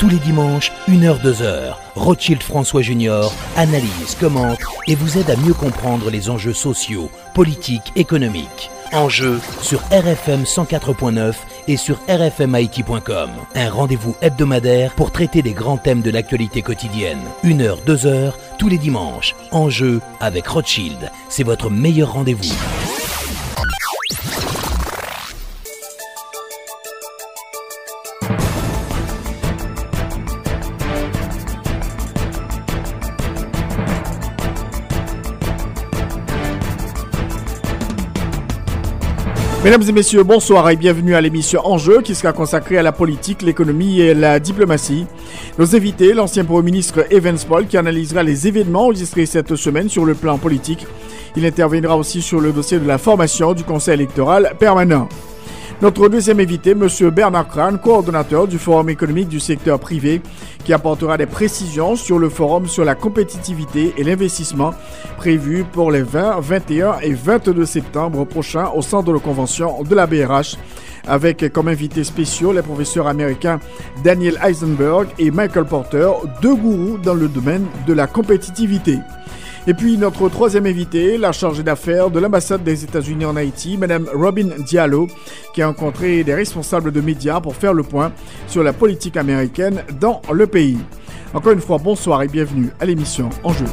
tous les dimanches, 1h, 2h. Rothschild François Junior analyse, commente et vous aide à mieux comprendre les enjeux sociaux, politiques, économiques. Enjeux sur RFM 104.9 et sur rfmit.com. Un rendez-vous hebdomadaire pour traiter des grands thèmes de l'actualité quotidienne. 1h, 2h, tous les dimanches. Enjeux avec Rothschild. C'est votre meilleur rendez-vous. Mesdames et messieurs, bonsoir et bienvenue à l'émission Enjeux qui sera consacrée à la politique, l'économie et la diplomatie. Nos invités, l'ancien Premier ministre Evans Paul qui analysera les événements enregistrés cette semaine sur le plan politique. Il interviendra aussi sur le dossier de la formation du Conseil électoral permanent. Notre deuxième invité, M. Bernard Crane, coordonnateur du Forum économique du secteur privé, qui apportera des précisions sur le forum sur la compétitivité et l'investissement prévu pour les 20, 21 et 22 septembre prochains au centre de convention de la BRH, avec comme invités spéciaux les professeurs américains Daniel Eisenberg et Michael Porter, deux gourous dans le domaine de la compétitivité. Et puis notre troisième invité, la chargée d'affaires de l'ambassade des États-Unis en Haïti, Mme Robin Diallo, qui a rencontré des responsables de médias pour faire le point sur la politique américaine dans le pays. Encore une fois, bonsoir et bienvenue à l'émission Enjeux.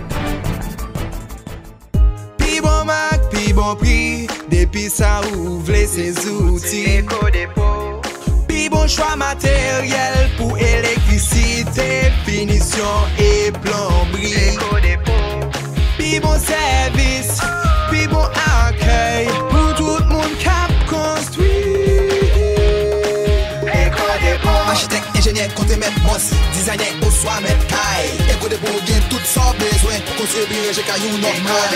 Pi bon mac, pi bon prix, depuis ça ouvre ses outils. Pi bon choix matériel pour électricité, finition et plomberie. Pi bon service, pi bon accueil, pour tout le monde cap construit. Architecte, ingénieur, compte mettre boss, designer, au soir mettre caille. Éco de pour gain tout sans besoin, construire j'ai caillou normal.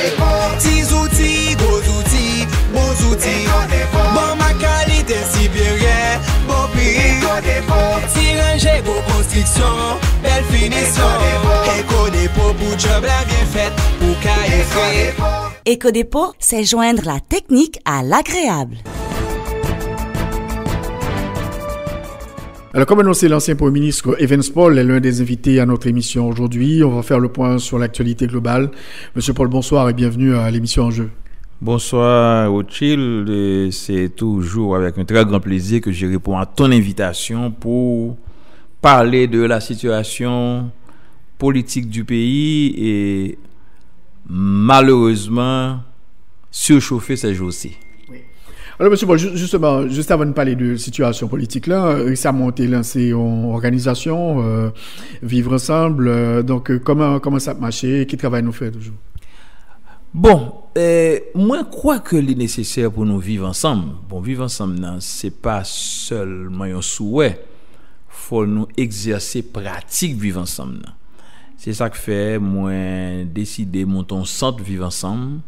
Petits outils, gros outils, bons outils. Bon ma qualité supérieure, bon prix. Petit ranger, beau construction, belle finition. Éco dépôt pour job la bien faite. Éco-dépôt, c'est joindre la technique à l'agréable. Alors, comme annoncé, l'ancien Premier ministre Evans Paul est l'un des invités à notre émission aujourd'hui. On va faire le point sur l'actualité globale. Monsieur Paul, bonsoir et bienvenue à l'émission Enjeux. Bonsoir Rothschild, c'est toujours avec un très grand plaisir que je réponds à ton invitation pour parler de la situation politique du pays et malheureusement surchauffé ces jours-ci. Oui. Alors, monsieur Paul, justement, juste avant de parler de situation politique, là, récemment, tu as lancé une organisation, Vivre Ensemble. Donc, comment ça a marché? Quel travail nous fait toujours? Bon, moi, je crois que c'est nécessaire pour nous vivre ensemble. Bon, vivre ensemble, ce n'est pas seulement un souhait. Il faut nous exercer pratique vivre ensemble. C'est ça que fait moi décider monter un centre vivre ensemble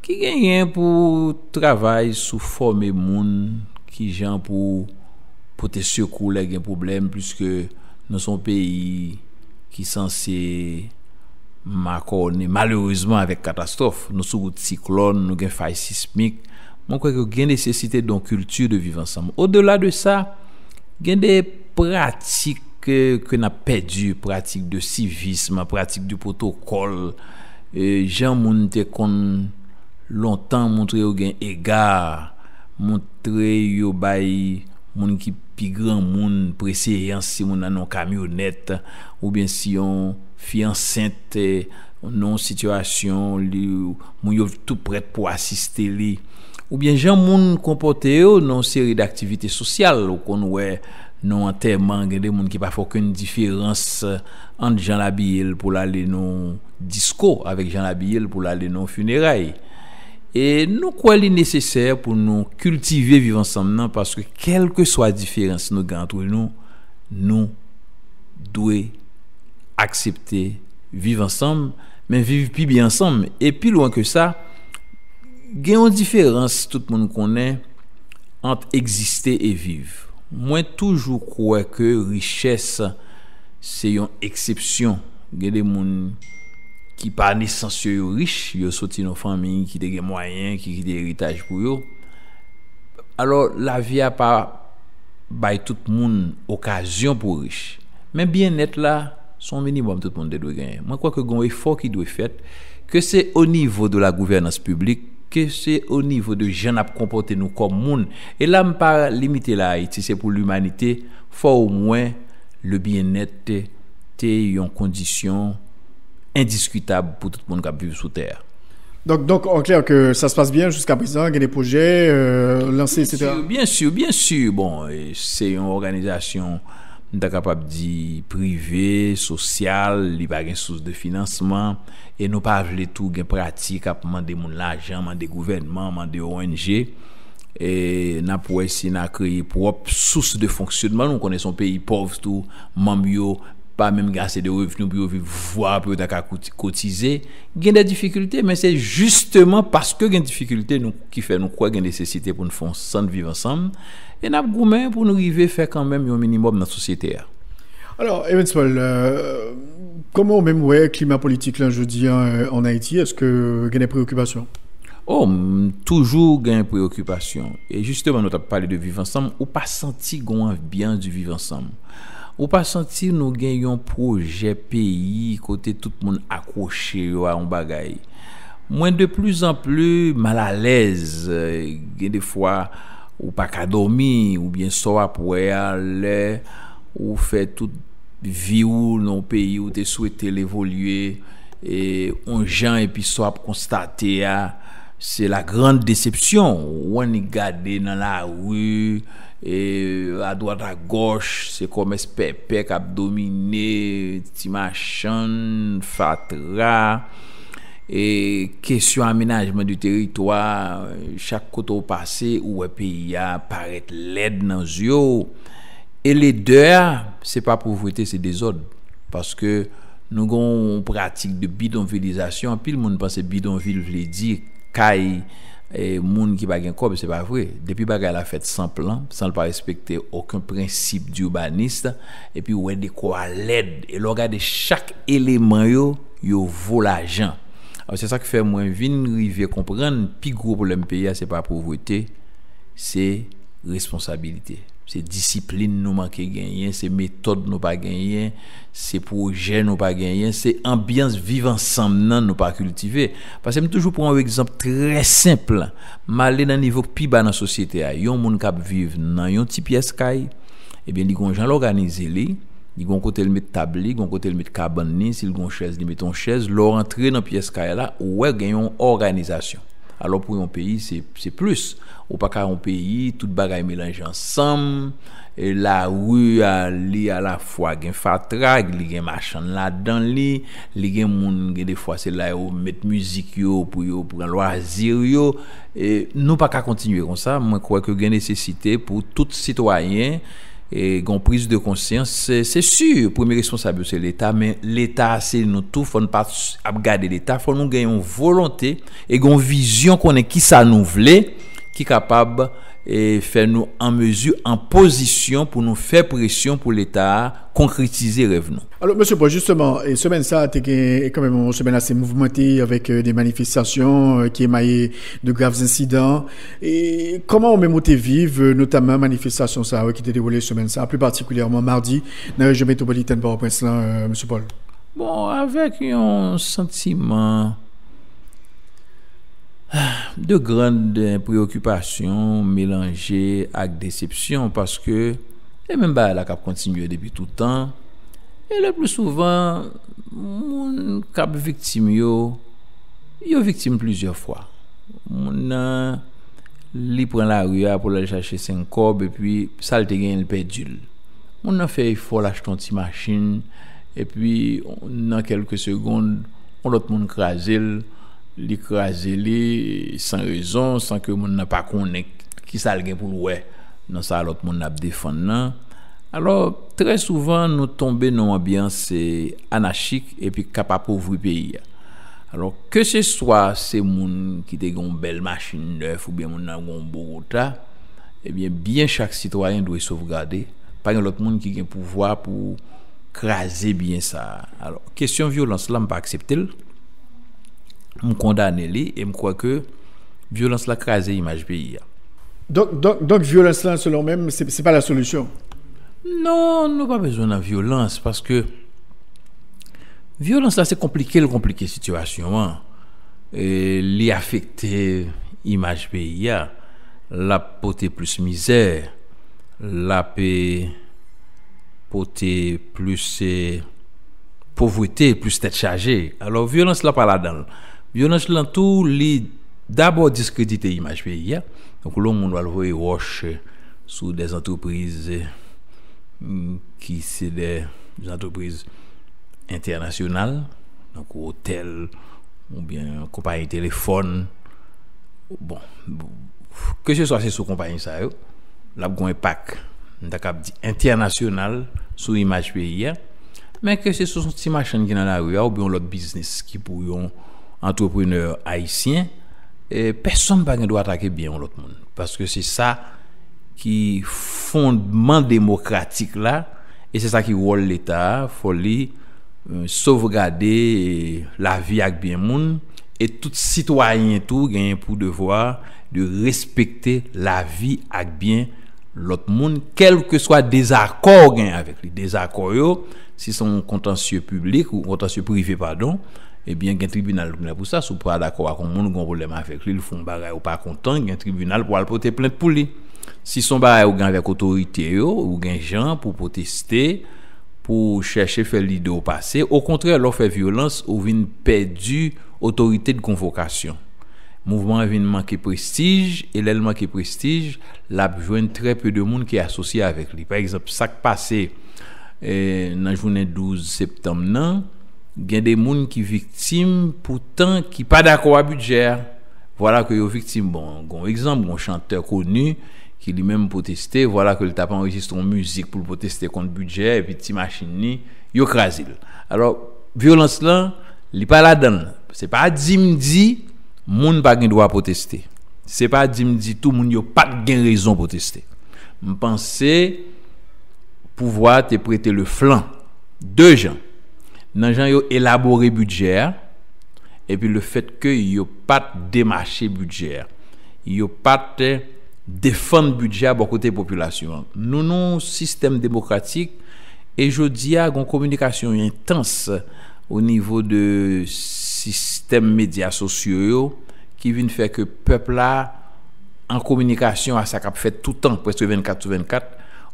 qui gagne pour travail sous former monde qui gens pour te secouer les problèmes puisque nous sommes pays qui censé m'accorder malheureusement avec catastrophe nous sous cyclone nous gain faille sismique moi crois que gain nécessité d'une culture de vivre ensemble. Au-delà de ça, gain des pratiques que n'a perdu, pratique de civisme, pratique du protocole. Gens moun te kon longtemps montré yo gen égard, montré yo bay moun ki pi grand moun préséance si moun nan camionnette ou bien si on fille enceinte non situation moun yo tout prêt pour assister li ou bien gens moun comporté yo non série d'activités sociales ou qu'on ouais non enterrement il y a des gens qui pas fait aucune différence entre Jean Labiel pour aller non disco avec Jean Labiel pour aller non funérailles et nous quoi est nécessaire pour nous cultiver vivre ensemble non parce que quelle que soit la différence nous entre nous devons accepter vivre ensemble mais vivre plus bien ensemble et plus loin que ça il y a une différence tout le monde connaît entre exister et vivre. Moi toujours crois que richesse c'est une exception. Il y a des gens qui par naissance yo riche, yo sorti dans famille qui des moyens, qui des héritage pour eux. Alors la vie a pas bail tout le monde occasion pour riche. Mais bien-être là, son minimum tout le monde doit gagner. Moi, je crois que un effort qui doit être fait, que c'est au niveau de la gouvernance publique, que c'est au niveau de gens à comporter nous comme monde. Et là, je ne pas limiter la Haïti, c'est pour l'humanité. Faut au moins le bien-être est une condition indiscutable pour tout le monde qui vit sous terre. Donc, en clair, que ça se passe bien jusqu'à présent, il y a des projets lancés, etc. Bien sûr. Bon, c'est une organisation, on est capable de dire, privée, sociale, il n'y a pas de source de financement, et nous pas voulons tout gain pratique à demander l'argent, demander gouvernement, demander ONG, et n'a pas essayer de créer propre source de fonctionnement. Nous connaissons un pays pauvre, tout, membres pas même assez de revenus pour voir pour cotiser. Il y a des difficultés, mais c'est justement parce que il y a des difficultés qui fait nous croire qu'il y a une nécessité pour nous faire ensemble, vivre ensemble, et nous avons gourmand pour nous arriver à faire quand même un minimum dans la société. Alors, Evans Paul, comment même le climat politique là, je dis en Haïti, est-ce que il y a des préoccupations? Toujours gain préoccupation. Et justement, nous avons parlé de vivre ensemble, ou pas senti bien du vivre ensemble. Ou pas senti nous gagnons projet pays côté tout le monde accroché à un bagay. Moi de plus en plus mal à l'aise, des fois ou pas qu'à dormir ou bien soit pour aller ou fait toute vie ou non pays où tu souhaité l'évoluer et on gens et puis soit constater c'est la grande déception. On y garder dans la rue et à droite à gauche c'est comme SPP qui a dominé Timachan, Fatra et question aménagement du territoire chaque côté au passé où un pays a paraît laid dans yeux et les deux c'est pas pauvreté c'est désordre parce que nous avons une pratique de bidonvillisation puis le monde pense bidonville veut dire caille et monde qui pas gain corps c'est pas vrai depuis bagay la fait sans plan sans pas respecter aucun principe d'urbaniste et puis ouais des quoi l'aide et regarder chaque élément yo vaut l'argent. Alors c'est ça qui fait moi vinn river comprendre plus gros problème pays c'est pas pauvreté c'est responsabilité. C'est discipline nous manquer gagner, c'est méthode nous pas gagner, c'est projet nous pas gagner, c'est ambiance vivre ensemble nous pas cultiver. Parce que toujours prendre un exemple très simple, m'aller dans niveau plus bas dans société a, yon moun k'ap vivre dans yon petit pièce caille, et bien li gon jan l'organiser li gon côté le mettre table li, gon côté le mettre cabane ni, s'il gon chaise li metton chaise, l'or entrer dans pièce caille là, ouais gagne organisation. Alors pour un pays c'est plus ou pas qu'un pays tout bagaille mélange ensemble et la rue à la fois gen fatrag li gen machin là-dedans li gen moun des fois c'est là où mettre musique yo pour loisir yo et nous pas qu'à continuer comme ça. Moi crois que gain nécessité pour tout citoyen et gon prise de conscience c'est sûr premier responsable c'est l'état mais l'état c'est nous tout faut pas regarder l'état faut nous gagner une volonté et gon vision qu'on est qui ça nous voulait qui capable et faire nous en mesure en position pour nous faire pression pour l'état concrétiser rêve nous. Alors monsieur Paul justement et semaine ça était quand même une semaine assez mouvementée avec des manifestations qui émaillées de graves incidents et comment on même été vivre notamment manifestation ça qui était déroulée semaine ça plus particulièrement mardi dans la région métropolitaine de Port-au-Prince là monsieur Paul. Bon avec un sentiment de grandes préoccupations mélangées avec déception parce que et même bah la cap continue depuis tout le temps et le plus souvent mon cap victime yo victime plusieurs fois mon li prend la rue pour aller chercher 5 cob et puis ça le gagne le perdu on a fait il faut l'acheter une petite machine et puis dans quelques secondes on l'autre monde craser l'écraser sans raison sans que monde n'a pas connaît qui ça le gain pour ouais dans ça l'autre monde n'a défendre. Alors très souvent nous tomber dans une ambiance anarchique et puis capable pauvre pays. Alors que ce soit ces monde qui te gon belle machine neuf ou bien monde n'a gon Bogota et bien chaque citoyen doit sauvegarder pas l'autre monde qui a pouvoir pour craser bien ça. Alors question violence là pas accepter me condamner li et me crois que violence la craser image pays. Donc violence là selon même c'est pas la solution. Non, nous pas besoin de violence parce que violence là c'est compliqué situation hein. Et li affecter image pays a la porter plus misère, la porter plus pauvreté, plus tête chargée. Alors violence là pas là-dedans. Violence là tout li d'abord discréditer image pays a. Donc le monde va le voir roche sous des entreprises qui c'est des entreprises internationales, donc hôtel ou bien compagnie téléphone. Bon, que ce soit c'est sous compagnie ça yo, la gon impact dit international sous image pays, mais que ce soit petit machin qui dans la rue ou bien l'autre business qui pour un entrepreneur haïtien, et personne pas doit attaquer bien l'autre monde parce que c'est ça qui fondement démocratique là et c'est ça qui rôle l'état faut li sauvegarder la vie avec bien monde et tout citoyen tout gagne pour devoir de respecter la vie avec bien l'autre monde quel que soit désaccord gagne avec les désaccords yo si son contentieux public ou contentieux privé pardon et bien un tribunal pour ça si pas d'accord avec monde gon problème avec lui ils font bagarre ou pas content un tribunal pour aller porter plainte pour lui si son bail ou avec autorité ou gen gens pour protester pour chercher faire l'idée au passé au contraire leur fait violence ou vinn perdu autorité de convocation mouvement vinn manquer prestige et l'elle manquer prestige l'a joindre très peu de monde qui est associé avec lui par exemple ça qui passé dans journée 12 septembre nan gen des monde qui victime pourtant qui pas d'accord à budget voilà que yo victime bon exemple un chanteur connu qui lui-même protesté voilà que le t'a enregistré en musique pour protester contre budget et puis ti machine ni yo crasé alors violence là li pas là-dedans c'est pas dit moun pas gen droit protester c'est pas dit tout moun yo pas gen raison protester me penser pouvoir te prêter le flanc deux gens nan gens yo élaborer budget et puis le fait que yo pas démarcher budget yo pas défendre budget à côté population nous non système démocratique et je dis à une communication intense au niveau de système médias sociaux qui vient faire que peuple là en communication à ça qu'a fait tout le temps presque 24/24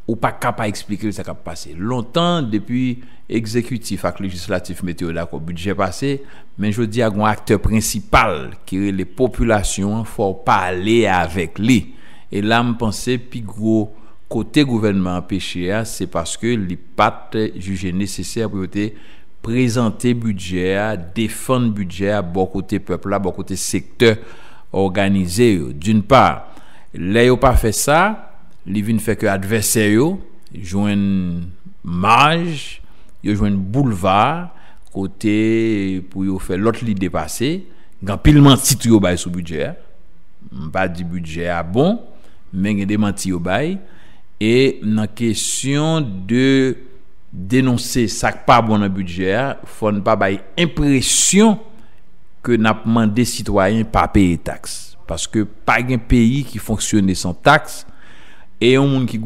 ou pas capable expliquer ça qu'a passé longtemps depuis exécutif avec législatif météo d'accord budget passé mais je dis à un acteur principal qui est les populations faut parler avec lui et là me penser plus gros côté gouvernement empêché c'est parce que les pas jugé nécessaire pour présenter budget défendre budget à bon côté peuple là bon côté secteur organisé d'une part là yo pas fait ça li vinn fait que adversaire yo joine marge yo joine boulevard côté pour yo faire l'autre li dépasser grand pile menti tout yo bay sous budget pas du budget à bon mais il y a des menti au bail et dans question de dénoncer ça pas bon dans budget faut ne pas bail impression que n'a demandé citoyens pas payer taxe parce que pas un pays qui fonctionne sans taxe et un monde qui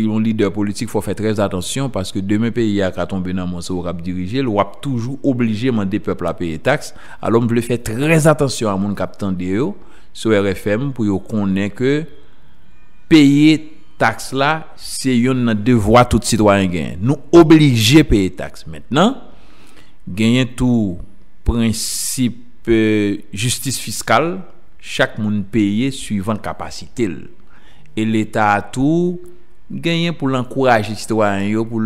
un leader politique faut faire très attention parce que demain pays a tomber dans mon rap diriger ou toujours obligé demander peuple à payer taxe alors on veut faire très attention à monde cap tande sur RFM pour yo connaître que payer taxe là c'est un devoir tout citoyen gagne nous obligé payer taxe maintenant gagner tout principe justice fiscale chaque monde payer suivant capacité et l'état a tout gagner pour l'encourager citoyen yo pour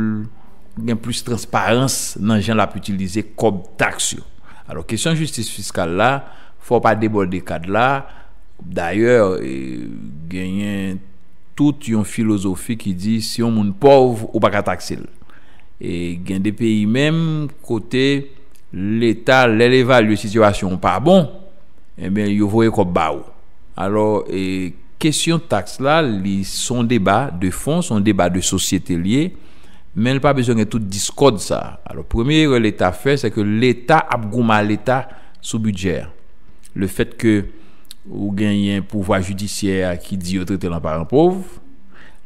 gagner plus transparence dans gens l'a utiliser comme taxe alors question justice fiscale là faut pas déborder cadre là d'ailleurs gagner toute une philosophie qui dit si on monde pauvre ou pas taxer et gain des pays même côté l'état l'évalue situation pas bon et bien yo voyer comme baou alors question taxe là li son débat de fond son débat de société lié mais il pas besoin de tout discorde ça alors premier l'état fait c'est que l'état a gouma l'état sous budget le fait que ou gagne un pouvoir judiciaire qui dit traiter l'en parent pauvre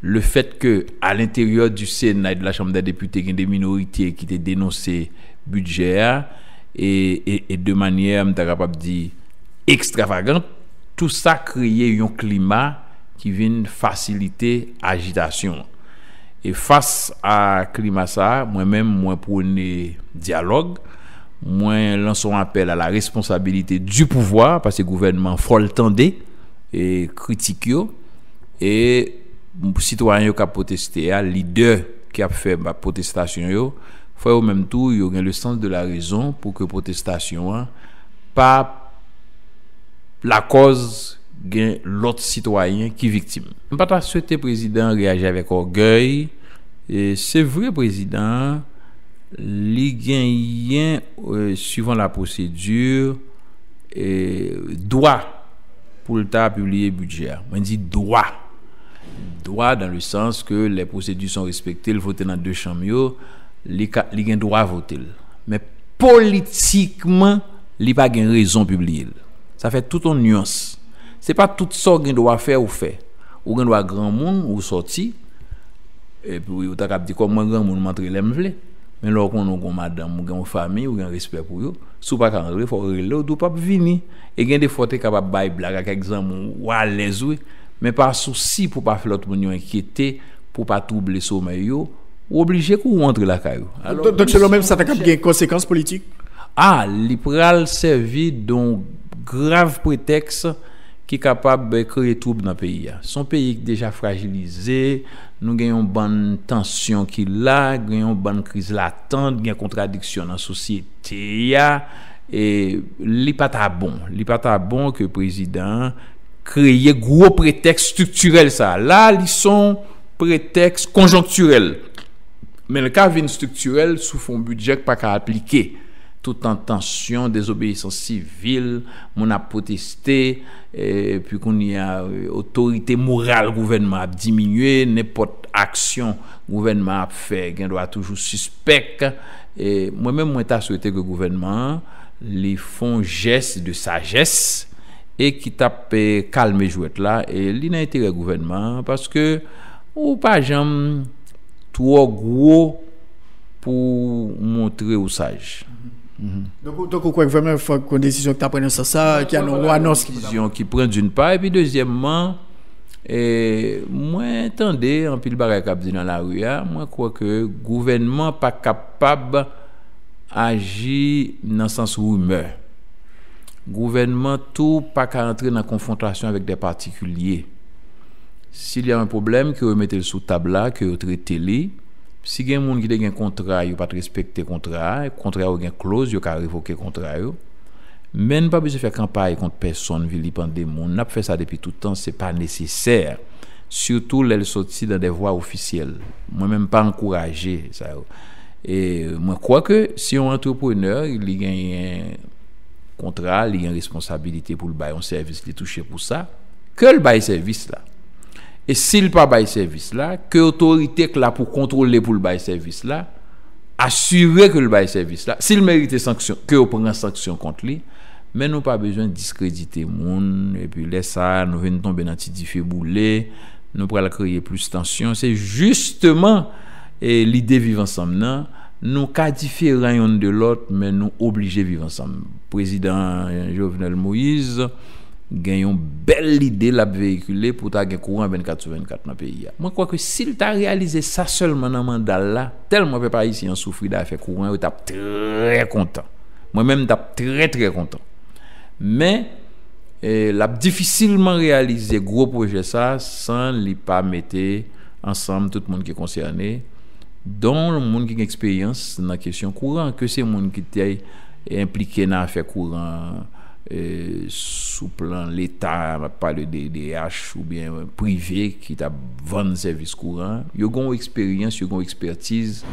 le fait que à l'intérieur du Sénat et de la Chambre des députés, il y a des minorités qui étaient dénoncées budget et de manière, je suis capable de dire, extravagante, tout ça crée un climat qui vient faciliter l'agitation. Et face à climat ça, moi-même, moi prône dialogue, moi lançons un appel à la responsabilité du pouvoir, parce que le gouvernement faut le tendre et critique et citoyens qui ont protesté, leader qui a fait la protestation, il faut au même temps, il y a le sens de la raison pour que la protestation pas la cause gain l'autre citoyen qui victime. Je ne pas souhaiter le président réagir avec orgueil. Et c'est vrai, président, il gagne suivant la procédure droit pour l'État publier budget. On dit droit dans le sens que les procédures sont respectées, le vote dans deux chambres, il a droit à voter. Mais politiquement, il n'y a pas de raison de publier. Ça fait toute une nuance. C'est pas tout ça qu'on doit faire ou faire. Ou qu'on doit grand monde ou sortir. Et puis, vous avez dit comment grand monde montre l'aime. Mais là, on a madame, ou une famille, ou un respect pour eux. Si vous ne pouvez pas rentrer, il faut relever, ou pas venir. Et il y a des fois, vous êtes capable de faire blague avec exemple, ou à l'aise, mais pas souci pour ne pas faire l'autre monde inquiéter, pour ne pas troubler le sommeil, ou obligé de rentrer la caillou. Donc, selon même, ça a des conséquences politiques? L'IPRAL servit d'un grave prétexte qui est capable de créer trouble dans le pays. Son pays est déjà fragilisé, nous avons une bonne tension qui est là, nous avons une bonne crise latente, il y a une contradiction dans la société. Et il n'est pas bon que le président crée un gros prétexte structurel. Ça. Là, ils sont prétextes conjoncturels. Mais le cas vient structurel sous fond budget pas qu'à appliquer. Toute en tension, désobéissance civile, on a protesté, et puis qu'on y a autorité morale gouvernement a diminué, n'importe action gouvernement a fait, qu'on doit toujours suspect. Et moi-même, moi, t'ai souhaité que le gouvernement les font geste de sagesse et qui tape calme jouet là et l'intérêt du gouvernement parce que ou pas jamais trop gros pour montrer au sage. Donc, vous croyez vraiment qu'il faut une décision qui prenne ça, qui a une annonce qui prend d'une part, et puis deuxièmement, moi, attendez, en pile barre cap dans la rue, moi, crois que le gouvernement n'est pas capable d'agir dans le sens rumeur. Le gouvernement tout pas qu'à entrer dans confrontation avec des particuliers. S'il y a un problème, que vous mettez sous table là, que vous traitez. Si il y a des gens qui ont un contrat, ils ne pas respecter le contrat ou une clause, ils ont révoquer le contrat. Mais nous pas besoin de faire campagne contre personne, vilipender des gens. On a fait ça depuis tout le temps, ce n'est pas nécessaire. Surtout les sorties dans des voies officielles. Moi-même, pas encourager ça. Et moi, je crois que si un entrepreneur, il a un contrat, il a une responsabilité pour le bail, un service, il est touché pour ça, que le bail service là. Et s'il pas bail service là, que l'autorité là pour contrôler pour le bail service là, assurer que le bail service là, s'il mérite sanction, que on prend sanction contre lui, mais nous pas besoin de discréditer monde et puis laisse ça nous venons tomber dans petit fait bouler, nous pour créer plus de tension, c'est justement l'idée vivre ensemble nous cas différents un de l'autre mais nous obligés vivre ensemble. Président Jovenel Moïse gagne une belle idée la véhiculer pour ta courant 24/24 dans le pays. Moi je crois que s'il t'a réalisé ça seulement dans mandat là, tellement peuple haïtien souffrir d'affaire courant, il t'a très content. Moi-même t'a très très content. Mais l'a difficilement réaliser gros projet ça sans li pas mettre ensemble tout le monde qui est concerné, dont le monde qui a expérience dans la question courant, que c'est le monde qui est impliqué dans l'affaire courant sous plan l'État, pas le DDH ou bien privé qui t'a vendu service courant, ils ont une expérience, ils ont une expertise,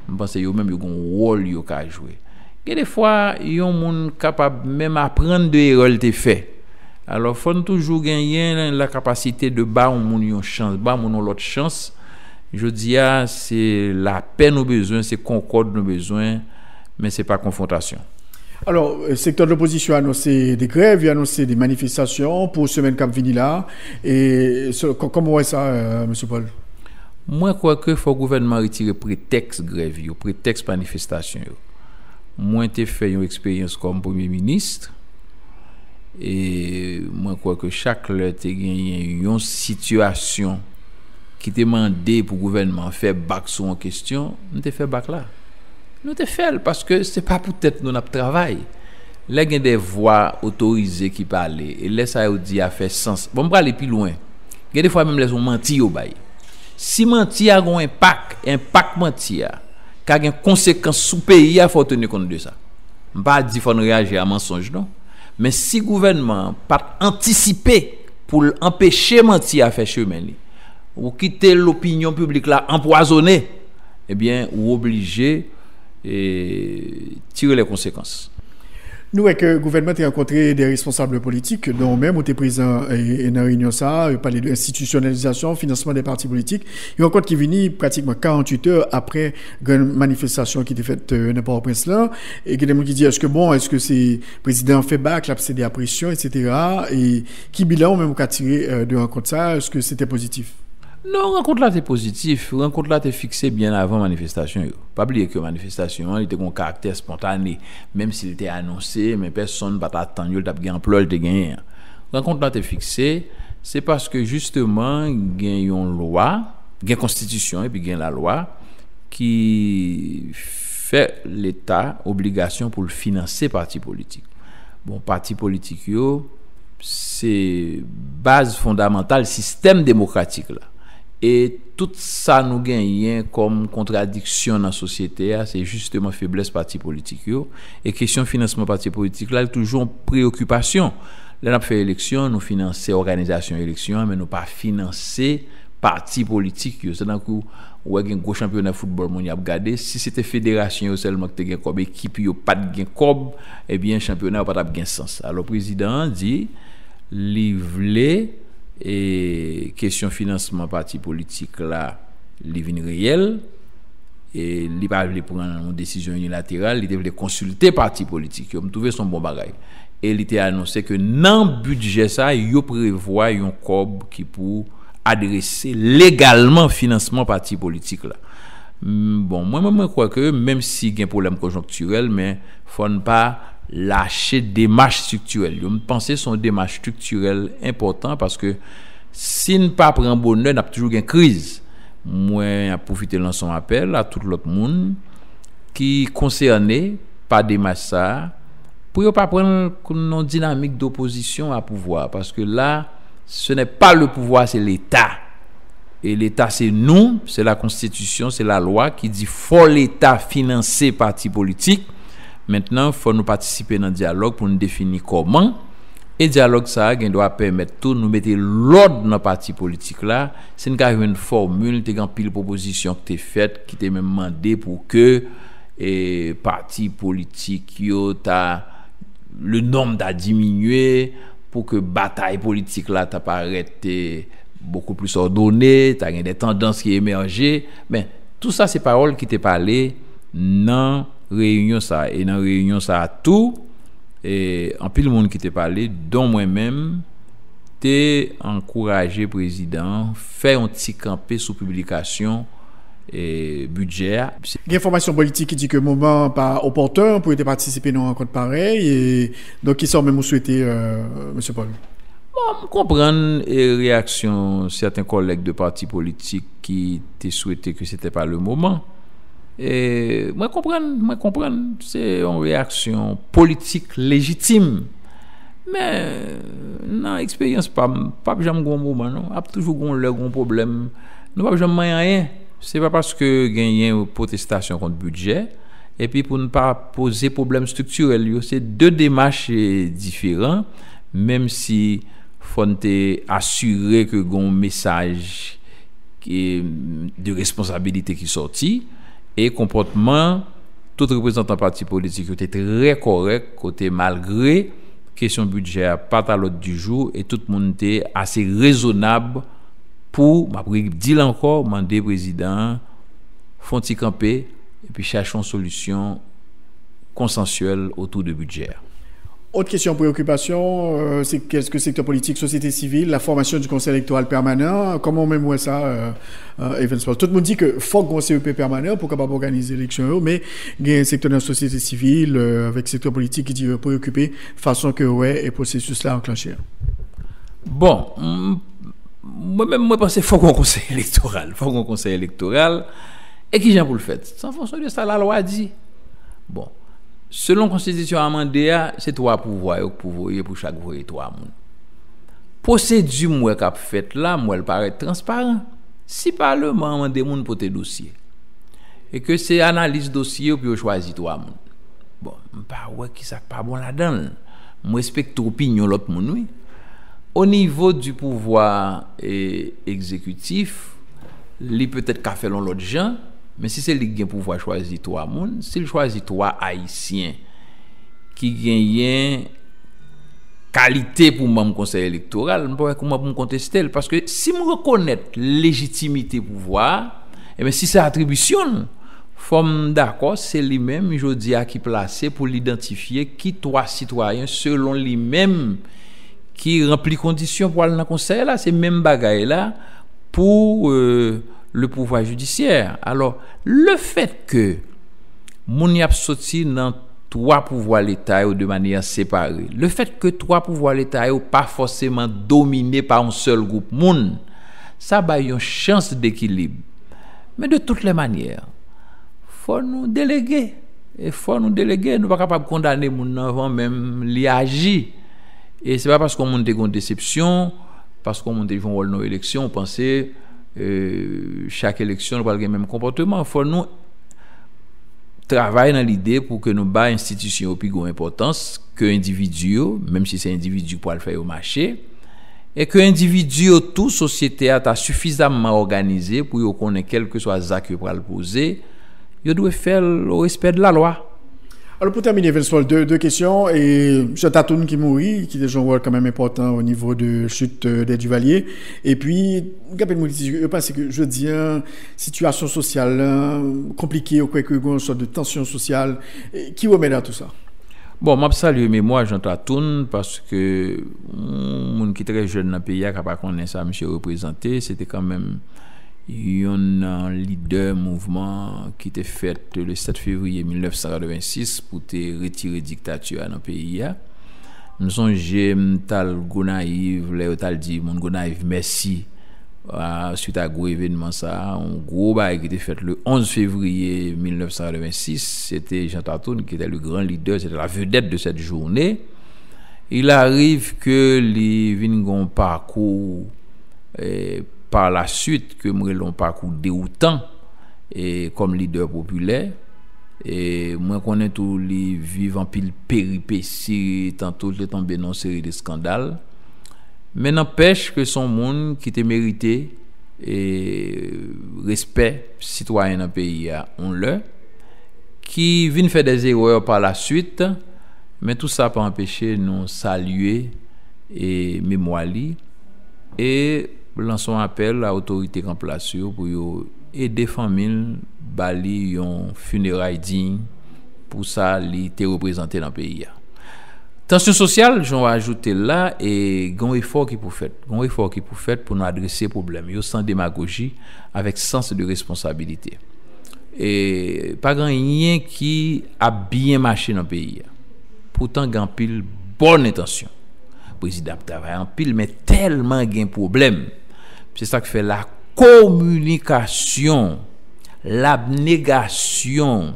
je pense qu'ils ont même un rôle qu'ils ont jouer. Et des fois, ils ont monde capable même apprendre de erreurs qu'ils fait. Alors faut toujours gagner la capacité de bas on une chance, bas on l'autre chance. Je dis c'est la paix nos besoins, c'est concorde nos besoins, mais c'est pas confrontation. Alors, le secteur de l'opposition a annoncé des grèves, il a annoncé des manifestations pour semaine cap vini là. Et comment est ça, M. Paul? Moi crois que faut gouvernement retirer prétexte grève yo, prétexte manifestation yo. Moi t'ai fait une expérience comme premier ministre et moi crois que chaque l'heure t'ai gagné une situation qui demandait pour gouvernement faire bac sur en question, nous t'ai fait bac là. Nous t'ai fait parce que c'est pas pour tête nous n'a travail. Là il y a des voix autorisées qui parlent et laisse ça dit a fait sens. Bon, on va aller plus loin. Il y a des fois même les ont menti au bail. Si menti a un impact menti a une conséquence sous pays, il faut tenir compte de ça. On pas dire faut réagir à mensonge non. Mais si gouvernement pas anticiper pour empêcher menti à faire chemin ou quitter l'opinion publique là empoisonnée, eh bien ou obligé et tirer les conséquences. Nous, avec le gouvernement, a rencontré des responsables politiques, dont même, où tu es présent et dans la réunion, ça, parler de l'institutionnalisation, financement des partis politiques. Une rencontre qui vient pratiquement 48 heures après une manifestation qui était faite dans Port-au-Prince là, et il y a des gens qui disent est-ce que c'est président fait bac, l'a cédé à pression, etc. Et qui bilan, même, qu'a tiré de rencontre ça, est-ce que c'était positif? Non, rencontre là c'est positif, rencontre là t'es fixé bien avant manifestation yo. Pas oublier que manifestation il était un caractère spontané, même s'il était annoncé, mais personne pas attendre, il t'a gagné ampleur, il t'a gagné. Rencontre là t'es fixé, c'est parce que justement il y a une loi, il y a une constitution et puis il y a la loi qui fait l'État obligation pour le financer parti politique. Bon, parti politique yo c'est base fondamentale système démocratique là. Et tout ça nous gagne comme contradiction dans la société, c'est justement faiblesse parti politique yo. Et question financement parti politique là, toujours une préoccupation. Là, on a fait élection, nous financer organisation élection, mais nous pas financer parti politique yo. C'est dans coup ou un gros championnat de football mon y a regardé, si c'était fédération seulement que tu comme équipe yo pas de gain cob, eh bien championnat pas de gain sens. Alors président dit livrer et question financement parti politique là li vinn réel et li pas veut prendre une décision unilatérale, il devait consulter parti politique yo me trouver son bon bagage et il était annoncé que dans budget ça yo prévoit un cob qui pour adresser légalement financement parti politique là. Bon moi crois que même si il y a un problème conjoncturel mais faut ne pas lâcher démarche structurelle. Je pense que son démarche structurelle important parce que si ne pas prendre bonheur, n'a toujours une crise. Moi, a profité de son appel à tout l'autre monde qui concerné par démarche ça pour pas prendre une dynamique d'opposition à pouvoir parce que là, ce n'est pas le pouvoir, c'est l'État. Et l'État c'est nous, c'est la constitution, c'est la loi qui dit faut l'État financer parti politique. Maintenant, il faut nous participer dans le dialogue pour nous définir comment. Et le dialogue, ça doit permettre tout nous mettre l'ordre dans le parti politique là. C'est une formule, tu as une pile proposition que tu as faite, qui t'a même demandé pour que le parti politique, le nombre a diminué, pour que la bataille politique là t'apparaisse beaucoup plus ordonnée, tu as des tendances qui émergent. Mais tout ça, c'est paroles qui t'ont parlé dans réunion ça et dans réunion ça tout et en pile monde qui t'a parlé dont moi-même t'ai encouragé président faire un petit campé sous publication et budget. Il y a une formation politique qui dit que moment pas opportun pour participer dans une rencontre pareille et donc qui sont même souhaité monsieur Paul. Bon, comprendre les réactions certains collègues de partis politiques qui t'ont souhaité que c'était pas le moment. Et moi comprendre c'est une réaction politique légitime mais non expérience pas jamais grand moment non a toujours grand problème nous pas jamais rien c'est pas parce que gagner une protestation contre budget et puis pour ne pas poser problème structurel c'est deux démarches différentes même si faut assurer que gon message de responsabilité qui sorti et comportement tout représentant parti politique était très correct côté malgré question budget pas à l'ordre du jour et tout le monde était assez raisonnable pour m'après dire encore demander président font y camper et puis cherchons solution consensuelle autour du budget. Autre question, préoccupation, c'est qu'est-ce que secteur politique, société civile, la formation du conseil électoral permanent, comment on met ça, Evans Paul? Tout le monde dit que faut qu'on CEP permanent pour capable organiser l'élection, mais il y a un secteur de la société civile avec secteur politique qui dit préoccupé façon que ouais et processus là enclenché. Bon, moi-même moi pense faut qu'on conseil électoral, et qui j'en pour le fait. En fonction de ça la loi dit. Bon. Selon la Constitution amendée, c'est 3 pouvoirs pour chaque voie 3 moun. Procédure moi qu'a fait là, moi elle paraît transparent. Si parlement amendé moun pour tes dossiers et que c'est analyse dossier puis choisi 3 moun. Bon, pas ouais qui ça pas bon là-dedans. Moi respecte opinion l'autre moun oui. Au niveau du pouvoir exécutif, li peut-être qu'a fait l'autre gens. Mais si c'est lui qui a pouvoir choisir 3 moun, s'il choisit 3 haïtiens qui gagnent qualité pour mon conseil électoral, comment me contester parce que si me reconnaître légitimité pouvoir, et bien si c'est attribution, forme d'accord, c'est lui-même jodi a qui placé pour l'identifier qui 3 citoyens selon lui-même qui remplit conditions pour aller dans conseil là, c'est même bagaille là pour le pouvoir judiciaire. Alors, le fait que moun y a sorti dans 3 pouvoirs l'État de manière séparée, le fait que 3 pouvoirs l'État ou pas forcément dominés par un seul groupe moun, ça ba une chance d'équilibre. Mais de toutes les manières, faut nous déléguer. Et faut nous déléguer, nous pas capable condamner moun avant même li agir. Et c'est pas parce qu'on monte une déception, parce qu'on monte une rôle dans l'élection, on pensait chaque élection nous pas le même comportement. Faut nous travailler dans l'idée pour que nous bas institutions plus grande importance que individu, même si c'est individu pour le faire au marché, et que individu toute société a suffisamment organisé pour qu'on ait quel que soit les actes pour le poser, il doit faire au respect de la loi. Alors pour terminer, Vincent, deux questions. Et M. Tatoun qui mourit, qui est déjà un rôle quand même important au niveau de chute des Duvalier. Et puis, je pense que je dis situation sociale compliquée, ou quelque une sorte de tension sociale. Qui remet dans tout ça? Bon, je salue mémoire Jean Tatoun parce que mon qui est très jeune dans le pays, qui n'a pas connu ça, monsieur représenté, c'était quand même un leader mouvement qui était fait le 7 février 1986 pour te retirer dictature dans le pays. Nous sommes tal Gonaïve, les tal dit mon Gonaïve merci suite à gros événement ça, un gros bail qui était fait le 11 février 1986, c'était Jean Tatoun qui était le grand leader, c'était la vedette de cette journée. Il arrive que les vingons parcours par la suite que moi l'on parcours déroutant et comme leader populaire et moi connais tous les vivants pile péripéties tantôt le tombé dans série de scandales mais n'empêche que son monde qui était mérité et respect citoyen dans pays on le qui vient faire des erreurs par la suite mais tout ça pas empêcher nous saluer et mémoire et lançons appel à l'autorité en place pour aider famille bali yon funérailles digne pour ça li été représenté dans le pays. Tension sociale, j'en ajouter là et gon effort qui pour faire pour nous adresser problème yo sans démagogie avec sens de responsabilité. Et pas grand rien qui a bien marché dans le pays. Pourtant grand pile bonne intention. Président travaille en pile mais tellement gain problème. C'est ça qui fait la communication, l'abnégation,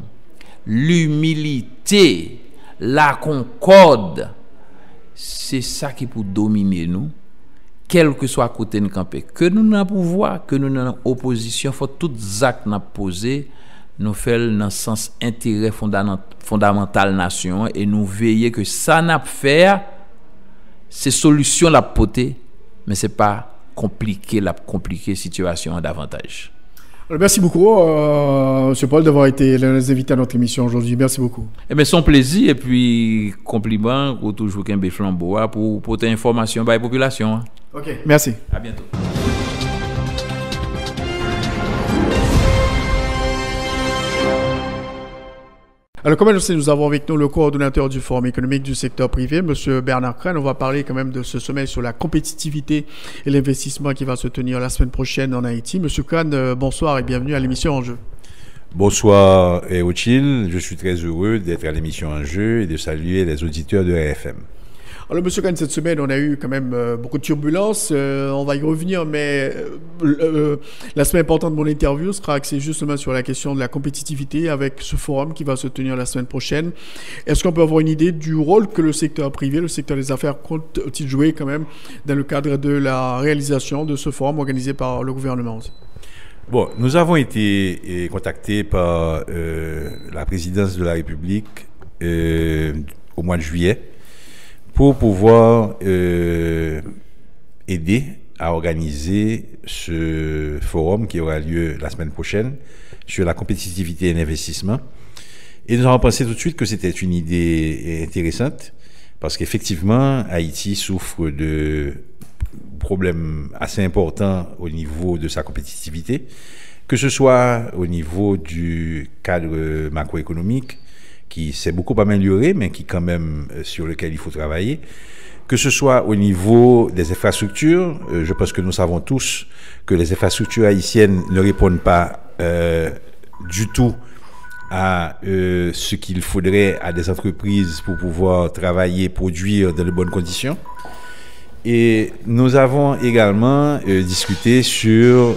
l'humilité, la concorde. C'est ça qui peut dominer nous, quel que soit côté de camper. Que nous n'avons pouvoir, que nous n'avons opposition, faut tous les actes nous poser, nous faire dans le sens intérêt fondamental nation et nous veiller que ça n'a faire, c'est solution la poter, mais c'est pas compliquer la situation davantage. Alors, merci beaucoup, M. Paul, d'avoir été l'un des invités à notre émission aujourd'hui. Merci beaucoup. Eh bien, son plaisir et puis compliment pour toujours qu'un flambeau pour porter information à la population. Ok, merci. À bientôt. Alors, comme annoncé, nous avons avec nous le coordonnateur du Forum économique du secteur privé, M. Bernard Crane. On va parler quand même de ce sommet sur la compétitivité et l'investissement qui va se tenir la semaine prochaine en Haïti. M. Crane, bonsoir et bienvenue à l'émission Enjeu. Bonsoir, Rothschild. Je suis très heureux d'être à l'émission Enjeu et de saluer les auditeurs de RFM. Alors, M. Khan, cette semaine, on a eu quand même beaucoup de turbulences. On va y revenir, mais l'aspect important de mon interview sera axé justement sur la question de la compétitivité avec ce forum qui va se tenir la semaine prochaine. Est-ce qu'on peut avoir une idée du rôle que le secteur privé, le secteur des affaires compte-t-il jouer quand même dans le cadre de la réalisation de ce forum organisé par le gouvernement aussi? Bon, nous avons été contactés par la présidence de la République au mois de juillet pour pouvoir aider à organiser ce forum qui aura lieu la semaine prochaine sur la compétitivité et l'investissement. Et nous avons pensé tout de suite que c'était une idée intéressante parce qu'effectivement, Haïti souffre de problèmes assez importants au niveau de sa compétitivité, que ce soit au niveau du cadre macroéconomique, qui s'est beaucoup amélioré, mais qui quand même sur lequel il faut travailler, que ce soit au niveau des infrastructures. Je pense que nous savons tous que les infrastructures haïtiennes ne répondent pas du tout à ce qu'il faudrait à des entreprises pour pouvoir travailler, produire dans de bonnes conditions. Et nous avons également discuté sur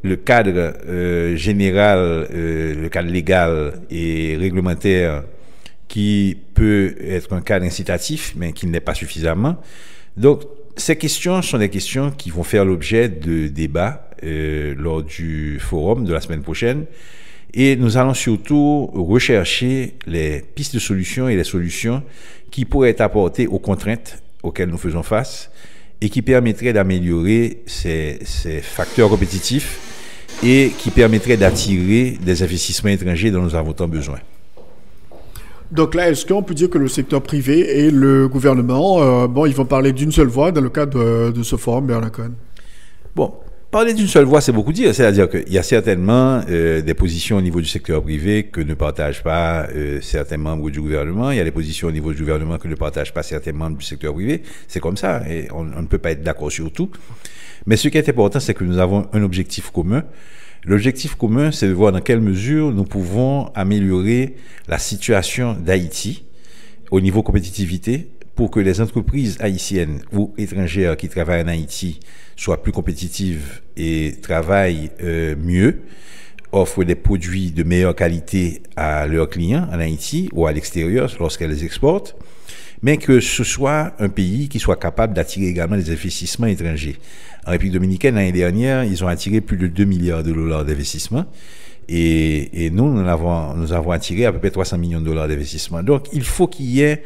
le cadre général, le cadre légal et réglementaire qui peut être un cadre incitatif, mais qui ne l'est pas suffisamment. Donc, ces questions sont des questions qui vont faire l'objet de débats lors du forum de la semaine prochaine. Et nous allons surtout rechercher les pistes de solutions et les solutions qui pourraient être apportées aux contraintes auxquelles nous faisons face et qui permettraient d'améliorer ces facteurs compétitifs et qui permettraient d'attirer des investissements étrangers dont nous avons tant besoin. Donc là, est-ce qu'on peut dire que le secteur privé et le gouvernement, ils vont parler d'une seule voix dans le cadre de ce forum, Bernard Crane? Bon, parler d'une seule voix, c'est beaucoup dire. C'est-à-dire qu'il y a certainement des positions au niveau du secteur privé que ne partagent pas certains membres du gouvernement. Il y a des positions au niveau du gouvernement que ne partagent pas certains membres du secteur privé. C'est comme ça. Et on ne peut pas être d'accord sur tout. Mais ce qui est important, c'est que nous avons un objectif commun. L'objectif commun, c'est de voir dans quelle mesure nous pouvons améliorer la situation d'Haïti au niveau compétitivité pour que les entreprises haïtiennes ou étrangères qui travaillent en Haïti soient plus compétitives et travaillent mieux, offrent des produits de meilleure qualité à leurs clients en Haïti ou à l'extérieur lorsqu'elles les exportent, mais que ce soit un pays qui soit capable d'attirer également des investissements étrangers. En République dominicaine, l'année dernière, ils ont attiré plus de 2 milliards de dollars d'investissement et nous avons attiré à peu près 300 millions de dollars d'investissement. Donc, il faut qu'il y ait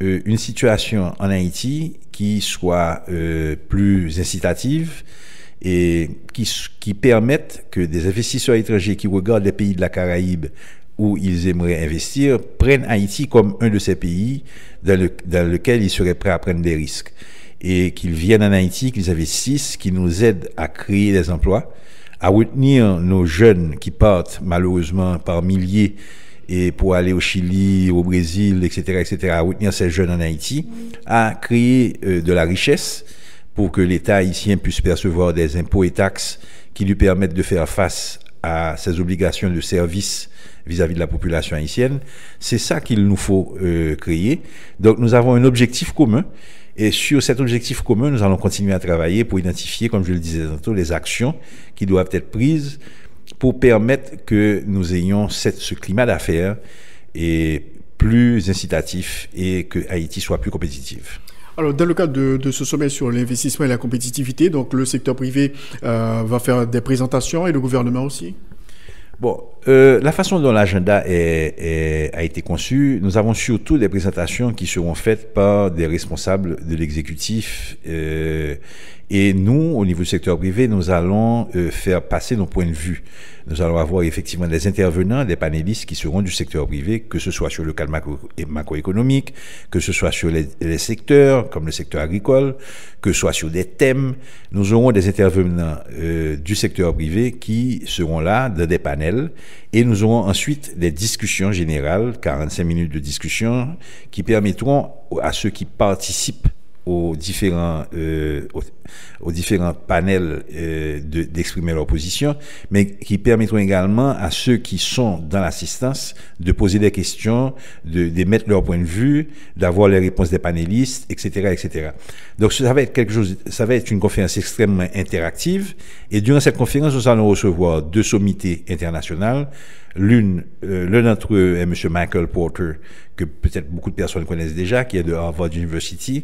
une situation en Haïti qui soit plus incitative et qui permette que des investisseurs étrangers qui regardent les pays de la Caraïbe où ils aimeraient investir prennent Haïti comme un de ces pays dans lequel ils seraient prêts à prendre des risques et qu'ils viennent en Haïti, qu'ils investissent, qu'ils nous aident à créer des emplois, à retenir nos jeunes qui partent malheureusement par milliers et pour aller au Chili, au Brésil, etc., à retenir ces jeunes en Haïti, à créer de la richesse pour que l'État haïtien puisse percevoir des impôts et taxes qui lui permettent de faire face à ses obligations de service vis-à-vis de la population haïtienne. C'est ça qu'il nous faut créer. Donc nous avons un objectif commun et sur cet objectif commun, nous allons continuer à travailler pour identifier, comme je le disais tantôt, les actions qui doivent être prises pour permettre que nous ayons ce climat d'affaires et plus incitatif et que Haïti soit plus compétitive. Alors, dans le cadre de ce sommet sur l'investissement et la compétitivité, donc le secteur privé va faire des présentations et le gouvernement aussi? Bon, la façon dont l'agenda a été conçu, nous avons surtout des présentations qui seront faites par des responsables de l'exécutif Et nous, au niveau du secteur privé, nous allons faire passer nos points de vue. Nous allons avoir effectivement des intervenants, des panélistes qui seront du secteur privé, que ce soit sur le cadre macroéconomique, que ce soit sur les secteurs, comme le secteur agricole, que ce soit sur des thèmes. Nous aurons des intervenants du secteur privé qui seront là dans des panels, et nous aurons ensuite des discussions générales, 45 minutes de discussion, qui permettront à ceux qui participent aux différents panels d'exprimer leur position, mais qui permettront également à ceux qui sont dans l'assistance de poser des questions, d'émettre leur point de vue, d'avoir les réponses des panélistes, etc., etc. Donc ça va être une conférence extrêmement interactive, et durant cette conférence, nous allons recevoir 2 sommités internationales. L'un d'entre eux est M. Michael Porter, que peut-être beaucoup de personnes connaissent déjà, qui est de Harvard University,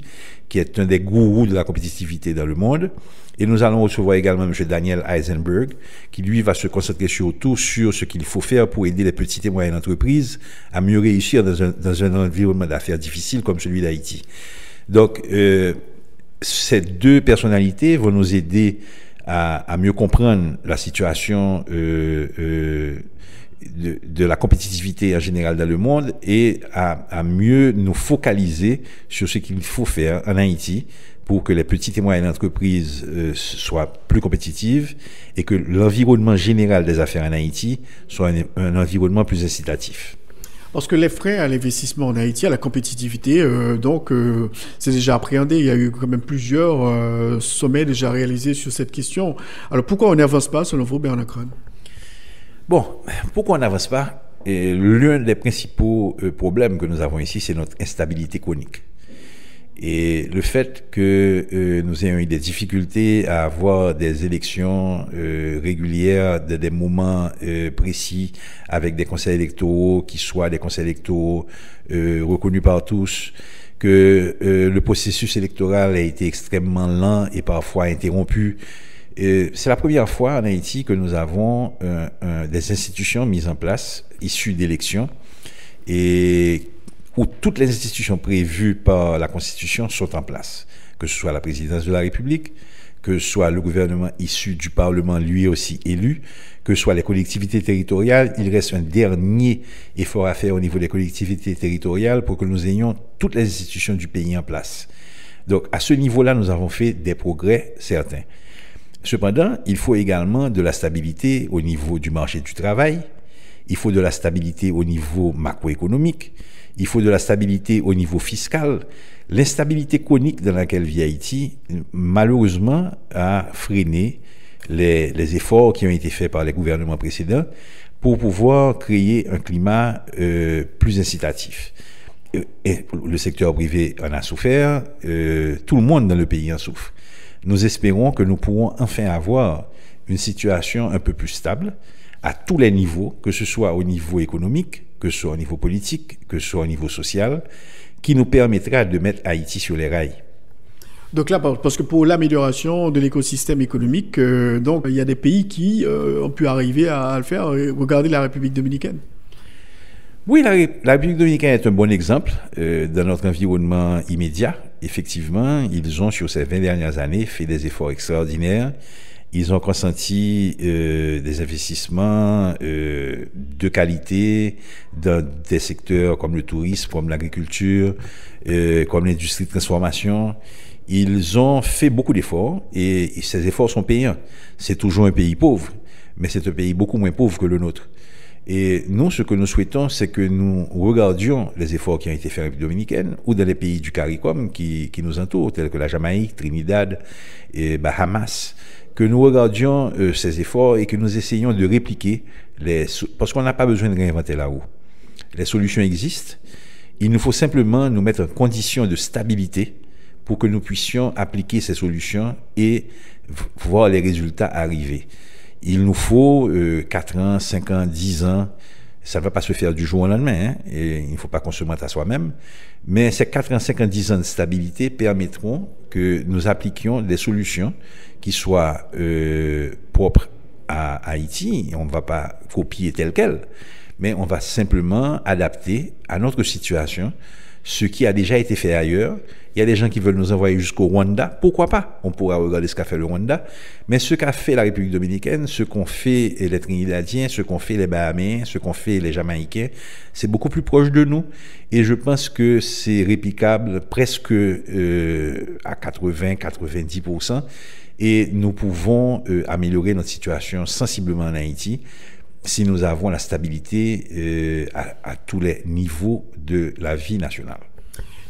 qui est un des gourous de la compétitivité dans le monde. Et nous allons recevoir également M. Daniel Eisenberg, qui lui va se concentrer surtout sur ce qu'il faut faire pour aider les petites et moyennes entreprises à mieux réussir dans un environnement d'affaires difficile comme celui d'Haïti. Donc, ces 2 personnalités vont nous aider à mieux comprendre la situation de la compétitivité en général dans le monde, et à mieux nous focaliser sur ce qu'il faut faire en Haïti pour que les petites et moyennes entreprises soient plus compétitives, et que l'environnement général des affaires en Haïti soit un environnement plus incitatif. Parce que les freins à l'investissement en Haïti, à la compétitivité, c'est déjà appréhendé. Il y a eu quand même plusieurs sommets déjà réalisés sur cette question. Alors pourquoi on n'avance pas, selon vous, Bernard Crane? Bon, pourquoi on n'avance pas? L'un des principaux problèmes que nous avons ici, c'est notre instabilité chronique. Et le fait que nous ayons eu des difficultés à avoir des élections régulières de des moments précis, avec des conseils électoraux qui soient des conseils électoraux reconnus par tous, que le processus électoral a été extrêmement lent et parfois interrompu. C'est la première fois en Haïti que nous avons des institutions mises en place, issues d'élections, et où toutes les institutions prévues par la Constitution sont en place, que ce soit la présidence de la République, que ce soit le gouvernement issu du Parlement lui aussi élu, que ce soit les collectivités territoriales. Il reste un dernier effort à faire au niveau des collectivités territoriales pour que nous ayons toutes les institutions du pays en place. Donc à ce niveau-là, nous avons fait des progrès certains. Cependant, il faut également de la stabilité au niveau du marché du travail, il faut de la stabilité au niveau macroéconomique, il faut de la stabilité au niveau fiscal. L'instabilité chronique dans laquelle vit Haïti, malheureusement, a freiné les efforts qui ont été faits par les gouvernements précédents pour pouvoir créer un climat plus incitatif. Et le secteur privé en a souffert, tout le monde dans le pays en souffre. Nous espérons que nous pourrons enfin avoir une situation un peu plus stable à tous les niveaux, que ce soit au niveau économique, que ce soit au niveau politique, que ce soit au niveau social, qui nous permettra de mettre Haïti sur les rails. Donc là, parce que pour l'amélioration de l'écosystème économique, donc il y a des pays qui ont pu arriver à le faire. Regardez la République dominicaine. Oui, la République dominicaine est un bon exemple dans notre environnement immédiat. Effectivement, ils ont, sur ces 20 dernières années, fait des efforts extraordinaires. Ils ont consenti des investissements de qualité dans des secteurs comme le tourisme, comme l'agriculture, comme l'industrie de transformation. Ils ont fait beaucoup d'efforts et ces efforts sont payants. C'est toujours un pays pauvre, mais c'est un pays beaucoup moins pauvre que le nôtre. Et nous, ce que nous souhaitons, c'est que nous regardions les efforts qui ont été faits en République dominicaine ou dans les pays du CARICOM qui nous entourent, tels que la Jamaïque, Trinidad et Bahamas, que nous regardions ces efforts et que nous essayions de répliquer, parce qu'on n'a pas besoin de réinventer la roue. Les solutions existent. Il nous faut simplement nous mettre en condition de stabilité pour que nous puissions appliquer ces solutions et voir les résultats arriver. Il nous faut 4 ans, 5 ans, 10 ans. Ça ne va pas se faire du jour au lendemain, hein, et il ne faut pas qu'on se mente à soi-même. Mais ces 4 ans, 5 ans, 10 ans de stabilité permettront que nous appliquions des solutions qui soient propres à Haïti. On ne va pas copier tel quel, mais on va simplement adapter à notre situation ce qui a déjà été fait ailleurs. Il y a des gens qui veulent nous envoyer jusqu'au Rwanda. Pourquoi pas? On pourra regarder ce qu'a fait le Rwanda. Mais ce qu'a fait la République dominicaine, ce qu'ont fait les Trinidadiens, ce qu'ont fait les Bahaméens, ce qu'ont fait les Jamaïcains, c'est beaucoup plus proche de nous. Et je pense que c'est réplicable presque à 80-90%. Et nous pouvons améliorer notre situation sensiblement en Haïti si nous avons la stabilité à tous les niveaux de la vie nationale.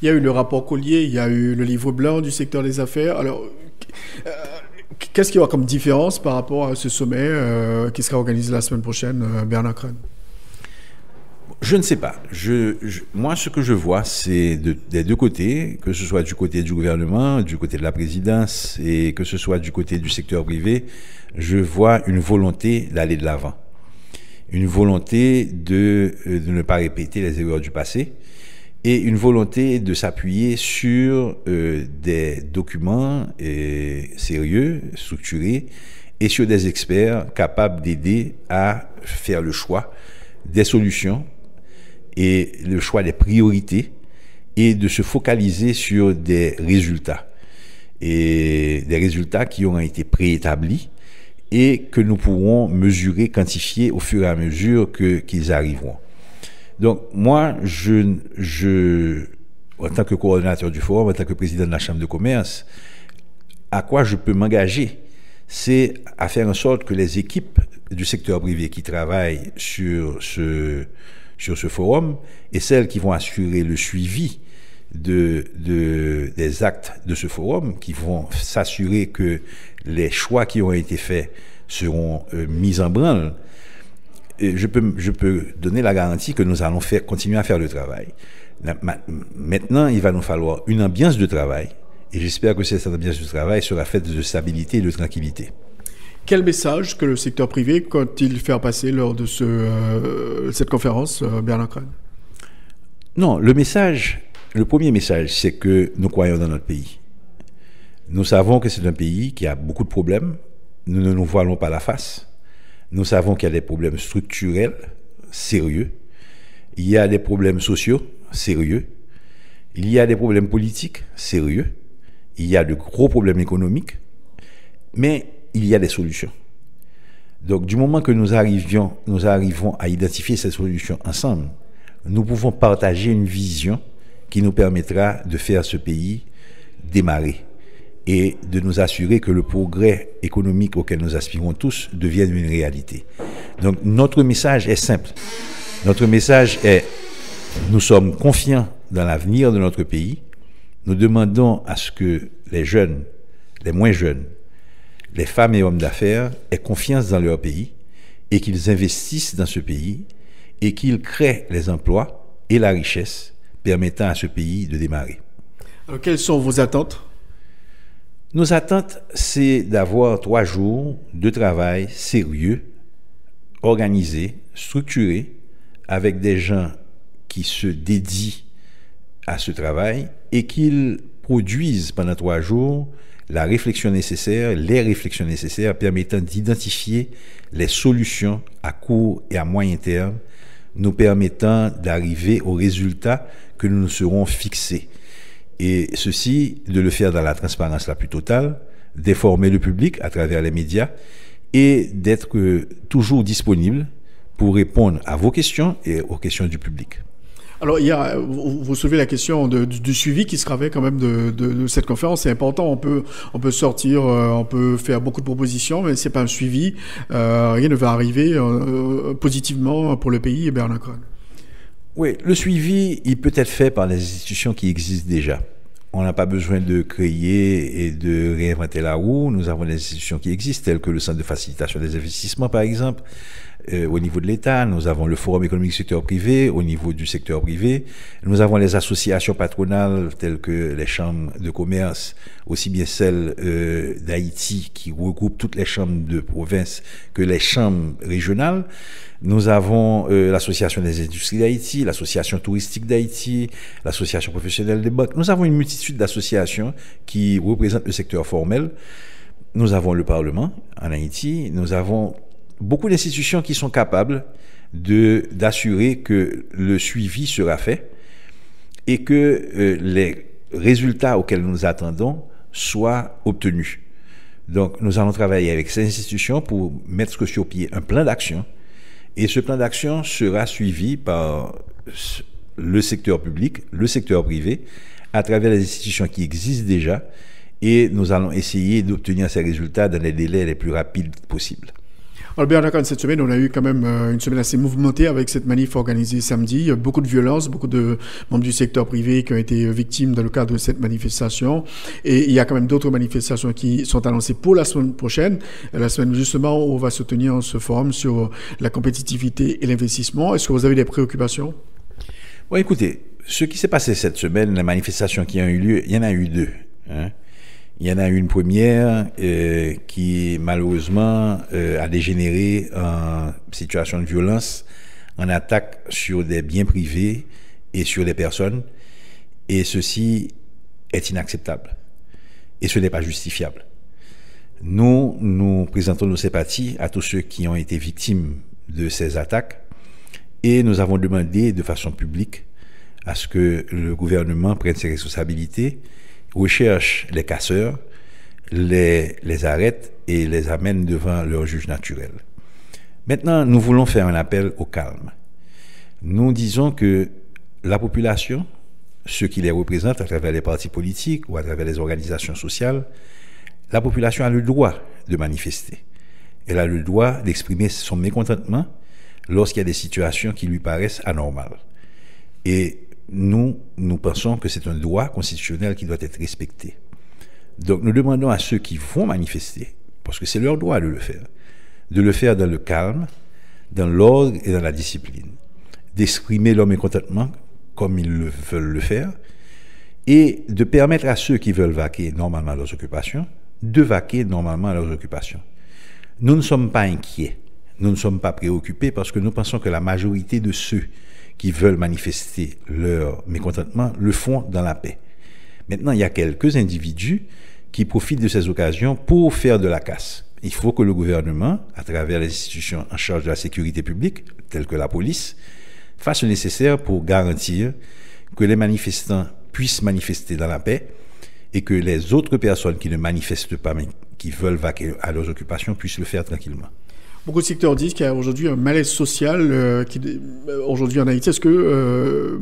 Il y a eu le rapport Collier, il y a eu le livre blanc du secteur des affaires. Alors, qu'est-ce qu'il y aura comme différence par rapport à ce sommet qui sera organisé la semaine prochaine, Bernard Crane? Je ne sais pas. Moi, ce que je vois, c'est des deux côtés, que ce soit du côté du gouvernement, du côté de la présidence, et que ce soit du côté du secteur privé, je vois une volonté d'aller de l'avant. Une volonté de ne pas répéter les erreurs du passé, et une volonté de s'appuyer sur des documents sérieux, structurés, et sur des experts capables d'aider à faire le choix des solutions et le choix des priorités, et de se focaliser sur des résultats. Et des résultats qui auront été préétablis et que nous pourrons mesurer, quantifier au fur et à mesure qu'ils arriveront. Donc, moi, en tant que coordonnateur du forum, en tant que président de la Chambre de commerce, à quoi je peux m'engager, c'est à faire en sorte que les équipes du secteur privé qui travaillent sur ce forum et celles qui vont assurer le suivi des actes de ce forum, qui vont s'assurer que les choix qui ont été faits seront mis en branle, je peux donner la garantie que nous allons continuer à faire le travail. Maintenant, il va nous falloir une ambiance de travail, et j'espère que cette ambiance de travail sera faite de stabilité et de tranquillité. Quel message que le secteur privé compte-t-il faire passer lors de cette conférence, Bernard Crane? Non, le premier message, c'est que nous croyons dans notre pays. Nous savons que c'est un pays qui a beaucoup de problèmes. Nous ne nous voilons pas la face. Nous savons qu'il y a des problèmes structurels, sérieux. Il y a des problèmes sociaux, sérieux. Il y a des problèmes politiques, sérieux. Il y a de gros problèmes économiques. Mais il y a des solutions. Donc, du moment que nous arrivons à identifier ces solutions ensemble, nous pouvons partager une vision qui nous permettra de faire ce pays démarrer et de nous assurer que le progrès économique auquel nous aspirons tous devienne une réalité. Donc, notre message est simple. Notre message est: nous sommes confiants dans l'avenir de notre pays. Nous demandons à ce que les jeunes, les moins jeunes, les femmes et hommes d'affaires aient confiance dans leur pays et qu'ils investissent dans ce pays et qu'ils créent les emplois et la richesse permettant à ce pays de démarrer. Alors, quelles sont vos attentes? Nos attentes, c'est d'avoir 3 jours de travail sérieux, organisé, structuré, avec des gens qui se dédient à ce travail et qu'ils produisent pendant 3 jours les réflexions nécessaires permettant d'identifier les solutions à court et à moyen terme, nous permettant d'arriver aux résultats que nous nous serons fixés. Et ceci, de le faire dans la transparence la plus totale, d'informer le public à travers les médias et d'être toujours disponible pour répondre à vos questions et aux questions du public. Alors, vous soulevez la question du suivi qui sera fait quand même de cette conférence. C'est important, on peut sortir, on peut faire beaucoup de propositions, mais c'est pas un suivi. Rien ne va arriver positivement pour le pays et Bernard Crane. Oui, le suivi, il peut être fait par les institutions qui existent déjà. On n'a pas besoin de créer et de réinventer la roue. Nous avons des institutions qui existent, telles que le Centre de facilitation des investissements, par exemple, au niveau de l'État. Nous avons le Forum économique du secteur privé, au niveau du secteur privé. Nous avons les associations patronales, telles que les chambres de commerce, aussi bien celles d'Haïti, qui regroupent toutes les chambres de province, que les chambres régionales. Nous avons l'Association des industries d'Haïti, l'Association touristique d'Haïti, l'Association professionnelle des banques. Nous avons une multitude d'associations qui représentent le secteur formel. Nous avons le Parlement en Haïti. Nous avons beaucoup d'institutions qui sont capables d'assurer que le suivi sera fait et que les résultats auxquels nous nous attendons soient obtenus. Donc, nous allons travailler avec ces institutions pour mettre sur pied un plan d'action, et ce plan d'action sera suivi par le secteur public, le secteur privé, à travers les institutions qui existent déjà, et nous allons essayer d'obtenir ces résultats dans les délais les plus rapides possibles. Alors bien d'accord, cette semaine, on a eu quand même une semaine assez mouvementée avec cette manif organisée samedi. Il y a beaucoup de violence, beaucoup de membres du secteur privé qui ont été victimes dans le cadre de cette manifestation. Et il y a quand même d'autres manifestations qui sont annoncées pour la semaine prochaine, la semaine justement où on va se tenir ce forum sur la compétitivité et l'investissement. Est-ce que vous avez des préoccupations? Oui, écoutez, ce qui s'est passé cette semaine, les manifestations qui ont eu lieu, il y en a eu deux. Il y en a eu une première qui malheureusement a dégénéré en situation de violence, en attaque sur des biens privés et sur des personnes, et ceci est inacceptable et ce n'est pas justifiable. Nous présentons nos sympathies à tous ceux qui ont été victimes de ces attaques et nous avons demandé de façon publique à ce que le gouvernement prenne ses responsabilités, recherche les casseurs, les arrête et les amène devant leur juge naturel. Maintenant, nous voulons faire un appel au calme. Nous disons que la population, ceux qui les représentent à travers les partis politiques ou à travers les organisations sociales, la population a le droit de manifester. Elle a le droit d'exprimer son mécontentement lorsqu'il y a des situations qui lui paraissent anormales. Et nous pensons que c'est un droit constitutionnel qui doit être respecté. Donc nous demandons à ceux qui vont manifester, parce que c'est leur droit de le faire dans le calme, dans l'ordre et dans la discipline, d'exprimer leur mécontentement comme ils veulent le faire, et de permettre à ceux qui veulent vaquer normalement à leurs occupations, de vaquer normalement à leurs occupations. Nous ne sommes pas inquiets, nous ne sommes pas préoccupés, parce que nous pensons que la majorité de ceux qui veulent manifester leur mécontentement le font dans la paix. Maintenant, il y a quelques individus qui profitent de ces occasions pour faire de la casse. Il faut que le gouvernement, à travers les institutions en charge de la sécurité publique, telles que la police, fasse le nécessaire pour garantir que les manifestants puissent manifester dans la paix et que les autres personnes qui ne manifestent pas mais qui veulent vaquer à leurs occupations puissent le faire tranquillement. Beaucoup de secteurs disent qu'il y a aujourd'hui un malaise social aujourd'hui en Haïti. Est-ce que,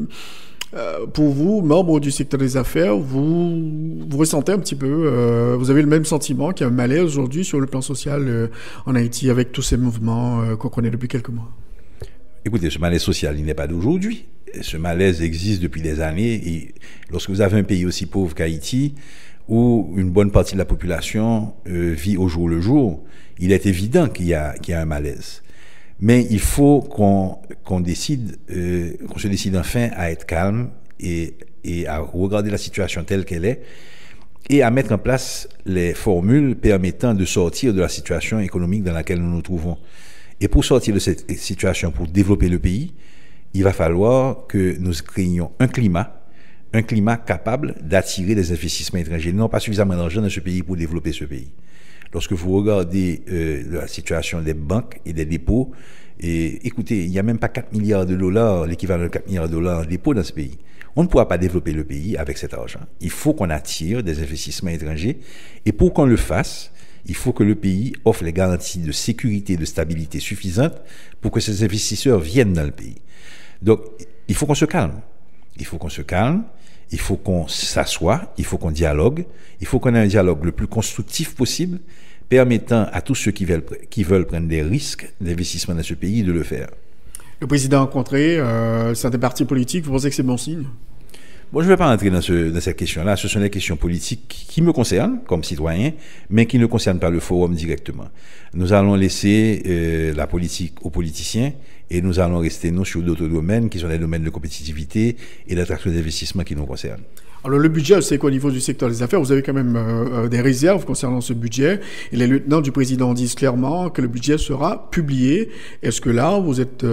pour vous, membres du secteur des affaires, vous ressentez un petit peu, vous avez le même sentiment qu'il y a un malaise aujourd'hui sur le plan social en Haïti avec tous ces mouvements qu'on connaît depuis quelques mois? Écoutez, ce malaise social, il n'est pas d'aujourd'hui. Ce malaise existe depuis des années. Et lorsque vous avez un pays aussi pauvre qu'Haïti, où une bonne partie de la population vit au jour le jour, il est évident qu'il y a un malaise. Mais il faut qu'on se décide enfin à être calme et à regarder la situation telle qu'elle est et à mettre en place les formules permettant de sortir de la situation économique dans laquelle nous nous trouvons. Et pour sortir de cette situation, pour développer le pays, il va falloir que nous créions un climat capable d'attirer des investissements étrangers. Nous n'avons pas suffisamment d'argent dans ce pays pour développer ce pays. Lorsque vous regardez la situation des banques et des dépôts, et écoutez, il n'y a même pas 4 milliards de dollars, l'équivalent de 4 milliards de dollars en dépôt dans ce pays. On ne pourra pas développer le pays avec cet argent. Il faut qu'on attire des investissements étrangers. Et pour qu'on le fasse, il faut que le pays offre les garanties de sécurité et de stabilité suffisantes pour que ces investisseurs viennent dans le pays. Donc, il faut qu'on se calme. Il faut qu'on s'assoie, il faut qu'on dialogue, il faut qu'on ait un dialogue le plus constructif possible, permettant à tous ceux qui veulent prendre des risques d'investissement dans ce pays de le faire. Le président a rencontré certains partis politiques, vous pensez que c'est bon signe? Bon, je ne vais pas entrer dans cette question-là. Ce sont des questions politiques qui me concernent comme citoyen, mais qui ne concernent pas le forum directement. Nous allons laisser la politique aux politiciens et nous allons rester, nous, sur d'autres domaines qui sont des domaines de compétitivité et d'attraction d'investissement qui nous concernent. Alors le budget, c'est qu'au niveau du secteur des affaires, vous avez quand même des réserves concernant ce budget. Et les lieutenants du président disent clairement que le budget sera publié. Est-ce que là, vous êtes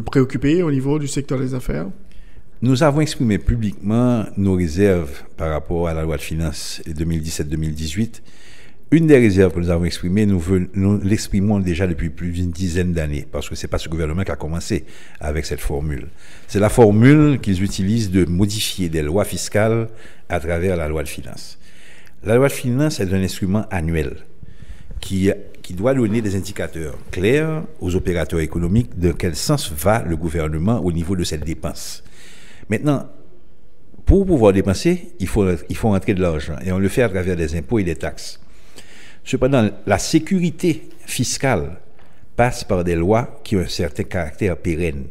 préoccupé au niveau du secteur des affaires? Nous avons exprimé publiquement nos réserves par rapport à la loi de finances 2017-2018 Une des réserves que nous avons exprimées, nous l'exprimons déjà depuis plus d'une dizaine d'années, parce que c'est pas ce gouvernement qui a commencé avec cette formule. C'est la formule qu'ils utilisent de modifier des lois fiscales à travers la loi de finances. La loi de finances est un instrument annuel qui doit donner des indicateurs clairs aux opérateurs économiques de quel sens va le gouvernement au niveau de cette dépense. Maintenant, pour pouvoir dépenser, il faut rentrer de l'argent, et on le fait à travers des impôts et des taxes. Cependant, la sécurité fiscale passe par des lois qui ont un certain caractère pérenne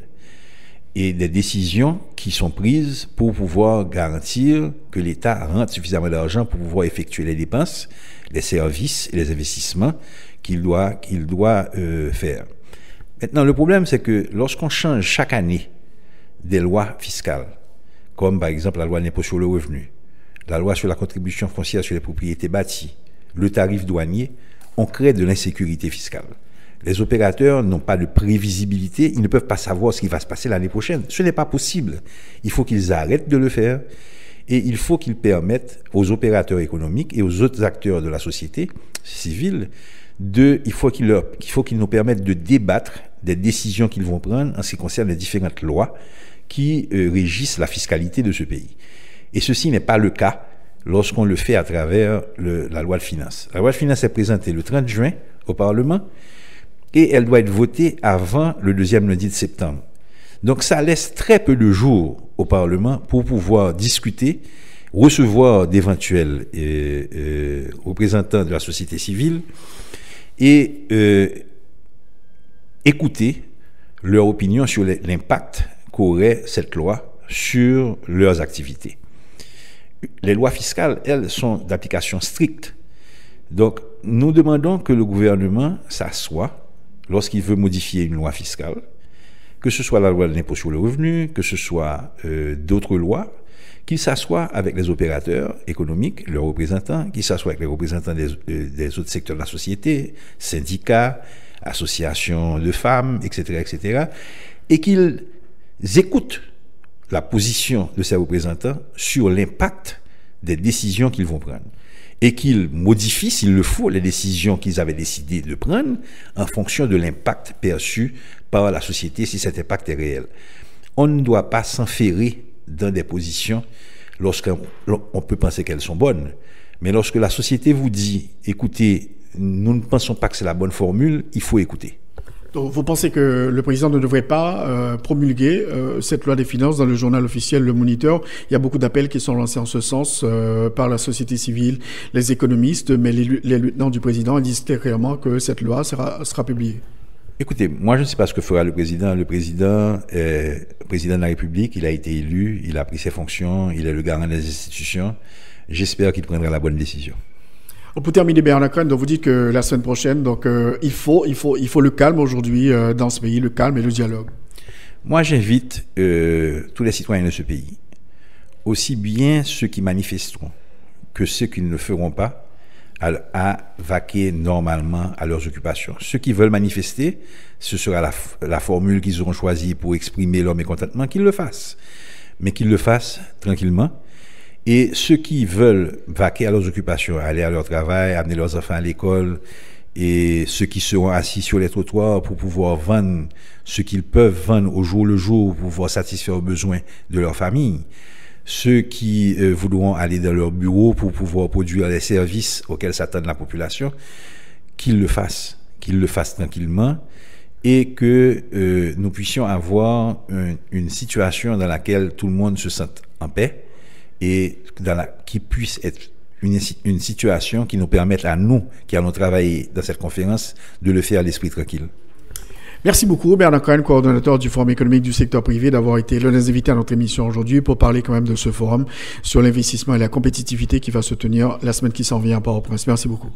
et des décisions qui sont prises pour pouvoir garantir que l'État rentre suffisamment d'argent pour pouvoir effectuer les dépenses, les services et les investissements qu'il doit faire. Maintenant, le problème, c'est que lorsqu'on change chaque année des lois fiscales, comme par exemple la loi de l'impôt sur le revenu, la loi sur la contribution foncière sur les propriétés bâties, le tarif douanier, on crée de l'insécurité fiscale. Les opérateurs n'ont pas de prévisibilité, ils ne peuvent pas savoir ce qui va se passer l'année prochaine. Ce n'est pas possible. Il faut qu'ils arrêtent de le faire et il faut qu'ils permettent aux opérateurs économiques et aux autres acteurs de la société civile il faut qu'ils nous permettent de débattre des décisions qu'ils vont prendre en ce qui concerne les différentes lois qui régissent la fiscalité de ce pays. Et ceci n'est pas le cas lorsqu'on le fait à travers la loi de finances. La loi de finances est présentée le 30 juin au Parlement et elle doit être votée avant le deuxième lundi de septembre. Donc ça laisse très peu de jours au Parlement pour pouvoir discuter, recevoir d'éventuels représentants de la société civile et écouter leur opinion sur l'impact qu'aurait cette loi sur leurs activités. Les lois fiscales, elles, sont d'application stricte. Donc, nous demandons que le gouvernement s'assoie lorsqu'il veut modifier une loi fiscale, que ce soit la loi de l'impôt sur le revenu, que ce soit d'autres lois, qu'il s'assoie avec les opérateurs économiques, leurs représentants, qu'il s'assoie avec les représentants des autres secteurs de la société, syndicats, associations de femmes, etc., et qu'ils écoutent la position de ces représentants sur l'impact des décisions qu'ils vont prendre et qu'ils modifient, s'il le faut, les décisions qu'ils avaient décidé de prendre en fonction de l'impact perçu par la société, si cet impact est réel. On ne doit pas s'enferrer dans des positions lorsqu'on peut penser qu'elles sont bonnes, mais lorsque la société vous dit « écoutez, nous ne pensons pas que c'est la bonne formule, il faut écouter ». Donc, vous pensez que le président ne devrait pas promulguer cette loi des finances dans le journal officiel Le Moniteur? Il y a beaucoup d'appels qui sont lancés en ce sens par la société civile, les économistes, mais les lieutenants du président disent clairement que cette loi sera publiée. Écoutez, moi je ne sais pas ce que fera le président. Le président est président de la République, il a été élu, il a pris ses fonctions, il est le garant des institutions. J'espère qu'il prendra la bonne décision. Pour terminer, Bernard Cohen, donc vous dites que la semaine prochaine, donc il faut le calme aujourd'hui dans ce pays, le calme et le dialogue. Moi, j'invite tous les citoyens de ce pays, aussi bien ceux qui manifesteront que ceux qui ne le feront pas, à vaquer normalement à leurs occupations. Ceux qui veulent manifester, ce sera la formule qu'ils auront choisie pour exprimer leur mécontentement, qu'ils le fassent, mais qu'ils le fassent tranquillement. Et ceux qui veulent vaquer à leurs occupations, aller à leur travail, amener leurs enfants à l'école, et ceux qui seront assis sur les trottoirs pour pouvoir vendre ce qu'ils peuvent vendre au jour le jour pour pouvoir satisfaire aux besoins de leur famille, ceux qui voudront aller dans leur bureau pour pouvoir produire les services auxquels s'attend la population, qu'ils le fassent tranquillement, et que nous puissions avoir une situation dans laquelle tout le monde se sente en paix, et qui puisse être une situation qui nous permette à nous, qui allons travailler dans cette conférence, de le faire à l'esprit tranquille. Merci beaucoup, Bernard Cohen, coordonnateur du Forum économique du secteur privé, d'avoir été l'un des invités à notre émission aujourd'hui pour parler quand même de ce forum sur l'investissement et la compétitivité qui va se tenir la semaine qui s'en vient à Port-au-Prince. Merci beaucoup.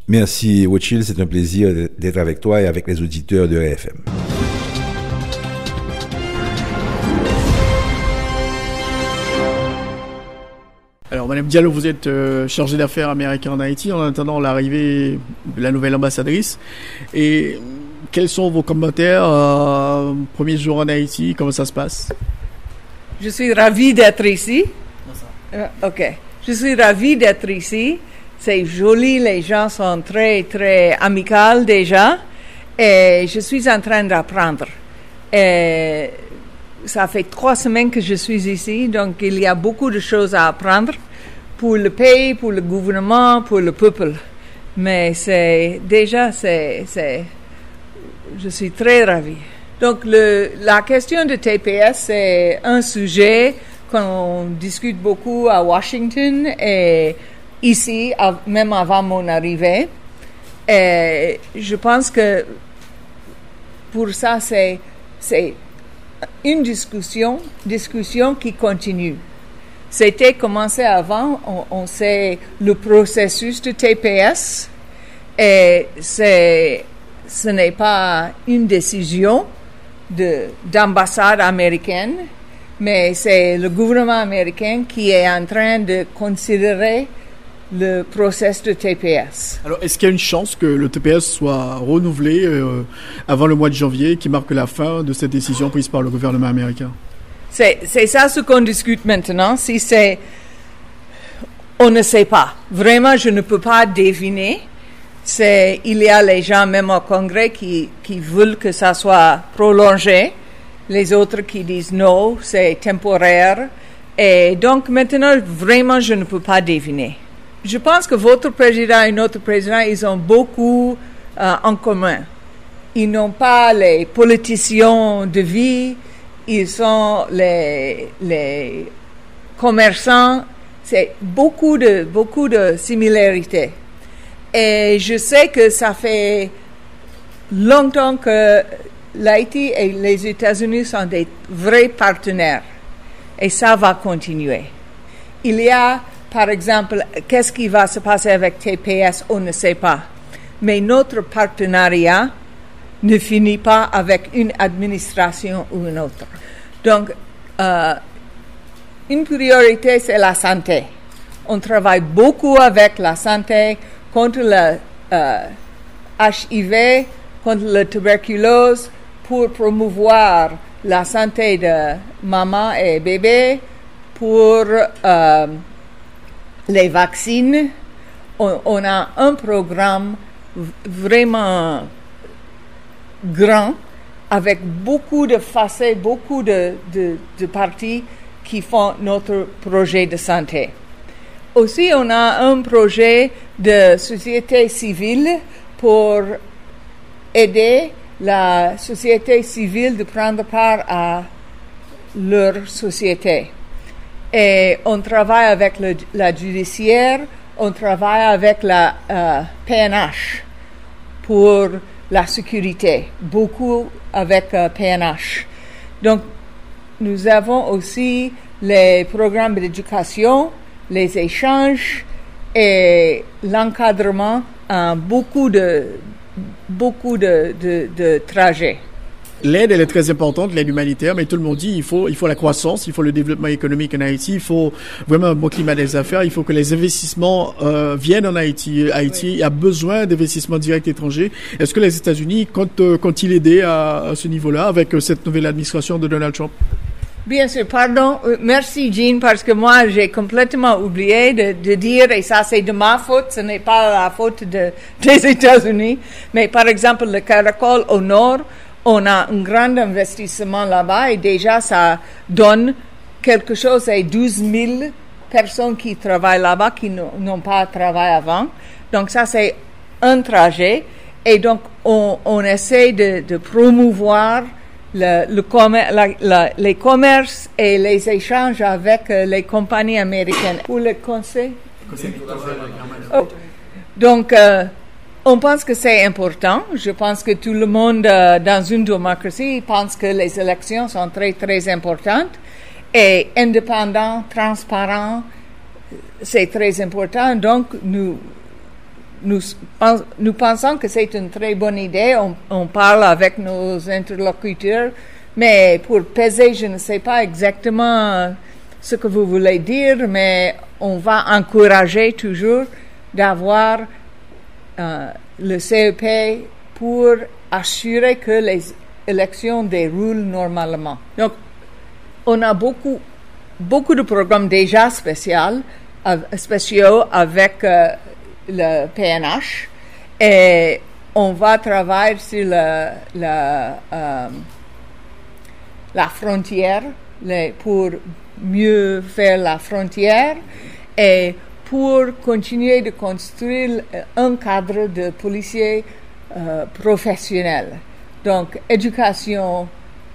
Merci, Rothschild. C'est un plaisir d'être avec toi et avec les auditeurs de RFM. Alors, Madame Diallo, vous êtes chargée d'affaires américaine en Haïti en attendant l'arrivée de la nouvelle ambassadrice. Et quels sont vos commentaires premier jour en Haïti? Comment ça se passe? Je suis ravie d'être ici. OK. Je suis ravie d'être ici. c'est joli, les gens sont très, très amicaux déjà. Et je suis en train d'apprendre. Et ça fait 3 semaines que je suis ici, donc il y a beaucoup de choses à apprendre pour le pays, pour le gouvernement, pour le peuple. Mais je suis très ravie. Donc la question de TPS, c'est un sujet qu'on discute beaucoup à Washington et ici, même avant mon arrivée. Et je pense que pour ça, c'est une discussion qui continue. C'était commencé avant, on sait le processus de TPS et ce n'est pas une décision d'ambassade américaine, mais c'est le gouvernement américain qui est en train de considérer le processus de TPS. Alors, est-ce qu'il y a une chance que le TPS soit renouvelé avant le mois de janvier, qui marque la fin de cette décision prise par le gouvernement américain? C'est ça ce qu'on discute maintenant. On ne sait pas. Vraiment, je ne peux pas deviner. Il y a les gens, même au Congrès, qui veulent que ça soit prolongé. Les autres qui disent non, c'est temporaire. Et donc, maintenant, vraiment, je ne peux pas deviner. Je pense que votre président et notre président, ils ont beaucoup en commun. Ils n'ont pas les politiciens de vie, ils sont les commerçants. C'est beaucoup de similarités. Et je sais que ça fait longtemps que l'Haïti et les États-Unis sont des vrais partenaires. Et ça va continuer. Il y a, par exemple, qu'est-ce qui va se passer avec TPS, on ne sait pas. Mais notre partenariat ne finit pas avec une administration ou une autre. Donc, une priorité, c'est la santé. On travaille beaucoup avec la santé contre le HIV, contre la tuberculose, pour promouvoir la santé de maman et bébé, pour les vaccins. On a un programme vraiment grand avec beaucoup de facettes, beaucoup de parties qui font notre projet de santé. Aussi, on a un projet de société civile pour aider la société civile de prendre part à leur société. Et on travaille avec la judiciaire, on travaille avec la PNH pour la sécurité, beaucoup avec PNH. Donc, nous avons aussi les programmes d'éducation, les échanges et l'encadrement en beaucoup de trajets. L'aide, elle est très importante, l'aide humanitaire, mais tout le monde dit il faut la croissance, il faut le développement économique en Haïti, il faut vraiment un bon climat des affaires, il faut que les investissements viennent en Haïti. Haïti a besoin d'investissements directs étrangers. Est-ce que les États-Unis comptent-ils aider à ce niveau-là avec cette nouvelle administration de Donald Trump? Bien sûr, pardon, merci Jean, parce que moi j'ai complètement oublié de dire, et ça c'est de ma faute, ce n'est pas la faute des États-Unis, mais par exemple le Caracol au nord, on a un grand investissement là-bas et déjà ça donne quelque chose à 12 000 personnes qui travaillent là-bas qui n'ont pas travaillé avant. Donc ça c'est un trajet et donc on essaie de promouvoir les commerces et les échanges avec les compagnies américaines. Pour le conseil? Donc, on pense que c'est important. Je pense que tout le monde dans une démocratie pense que les élections sont très, très importantes. Et indépendant, transparent, c'est très important. Donc, nous pensons que c'est une très bonne idée. On parle avec nos interlocuteurs, mais pour peser, je ne sais pas exactement ce que vous voulez dire, mais on va encourager toujours d'avoir le CEP pour assurer que les élections déroulent normalement. Donc, on a beaucoup de programmes déjà spéciaux avec le PNH et on va travailler sur la frontière pour mieux faire la frontière et pour continuer de construire un cadre de policiers professionnels. Donc, éducation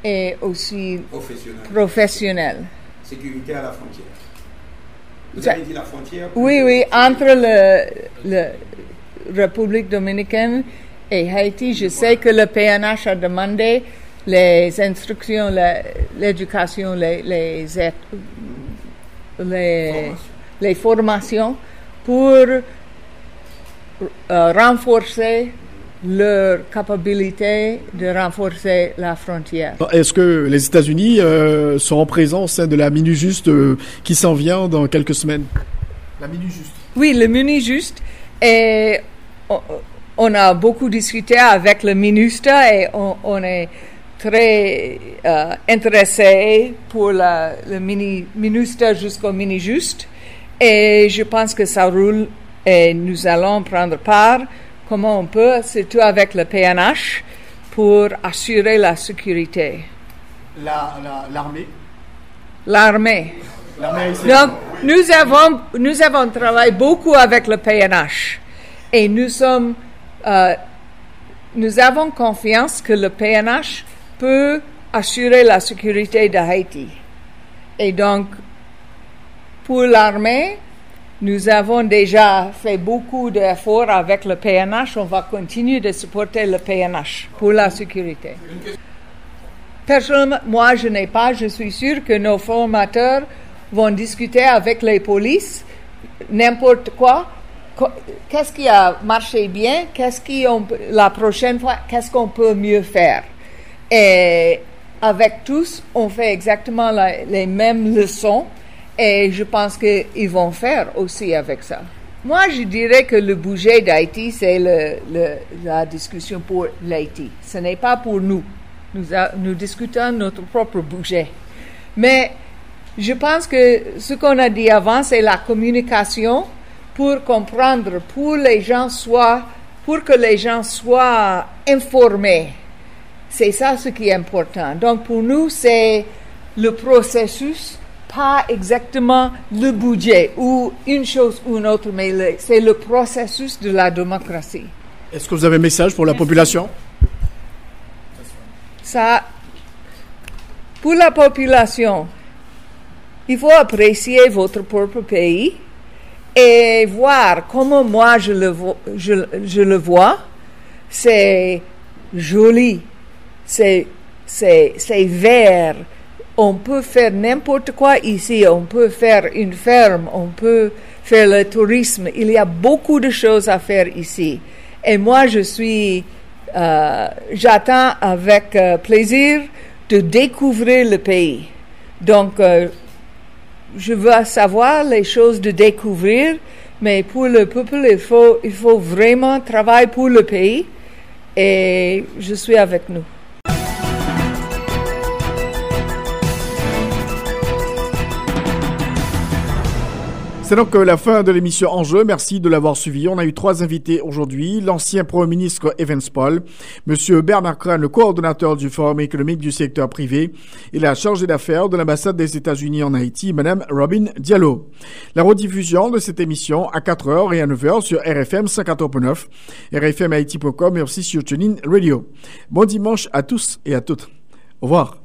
et aussi professionnelle. Sécurité à la frontière. Vous avez dit la frontière? Oui, entre la République dominicaine et Haïti. Je sais que le PNH a demandé les instructions, l'éducation, les formations pour renforcer leur capacité de renforcer la frontière. Est-ce que les États-Unis seront présents au sein de la Minujuste qui s'en vient dans quelques semaines? La Minujuste. Oui, le Minujuste. Et on a beaucoup discuté avec le ministre et on est très intéressé pour le ministre jusqu'au Minujuste. Et je pense que ça roule et nous allons prendre part comment on peut, surtout avec le PNH, pour assurer la sécurité. L'armée? L'armée. Donc, nous avons travaillé beaucoup avec le PNH et nous avons confiance que le PNH peut assurer la sécurité de Haïti. Et donc, pour l'armée, nous avons déjà fait beaucoup d'efforts avec le PNH. On va continuer de supporter le PNH pour la sécurité. Personnellement, moi, je suis sûr que nos formateurs vont discuter avec les polices, n'importe quoi. Qu'est-ce qui a marché bien? La prochaine fois, qu'est-ce qu'on peut mieux faire? Et avec tous, on fait exactement les mêmes leçons. Et je pense qu'ils vont faire aussi avec ça. Moi, je dirais que le budget d'Haïti, c'est la discussion pour l'Haïti. Ce n'est pas pour nous. Nous discutons notre propre budget. Mais je pense que ce qu'on a dit avant, c'est la communication pour comprendre, pour que les gens soient informés. C'est ça ce qui est important. Donc, pour nous, c'est le processus, pas exactement le budget ou une chose ou une autre, mais c'est le processus de la démocratie. Est-ce que vous avez un message pour la population? Pour la population, il faut apprécier votre propre pays et voir comment moi je le vois. C'est joli, c'est vert. On peut faire n'importe quoi ici. On peut faire une ferme, on peut faire le tourisme. Il y a beaucoup de choses à faire ici. Et moi, j'attends avec plaisir de découvrir le pays. Donc, je veux savoir les choses de découvrir, mais pour le peuple, il faut vraiment travailler pour le pays. Et je suis avec nous. C'est donc la fin de l'émission Enjeu. Merci de l'avoir suivi. On a eu 3 invités aujourd'hui. L'ancien Premier ministre Evans Paul, Monsieur Bernard Crane, le coordonnateur du Forum économique du secteur privé, et la chargée d'affaires de l'ambassade des États-Unis en Haïti, Madame Robin Diallo. La rediffusion de cette émission à 4h et à 9h sur RFM 104.9, rfmhaiti.com et aussi sur TuneIn Radio. Bon dimanche à tous et à toutes. Au revoir.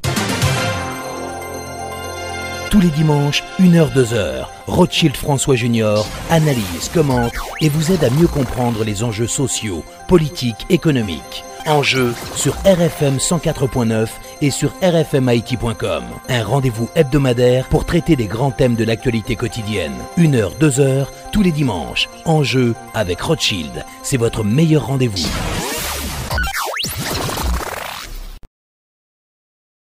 Tous les dimanches, 1h, 2h, Rothschild François Junior analyse, commente et vous aide à mieux comprendre les enjeux sociaux, politiques, économiques. Enjeux sur RFM 104.9 et sur rfmhaiti.com. Un rendez-vous hebdomadaire pour traiter des grands thèmes de l'actualité quotidienne. 1h, 2h, tous les dimanches. Enjeux avec Rothschild. C'est votre meilleur rendez-vous.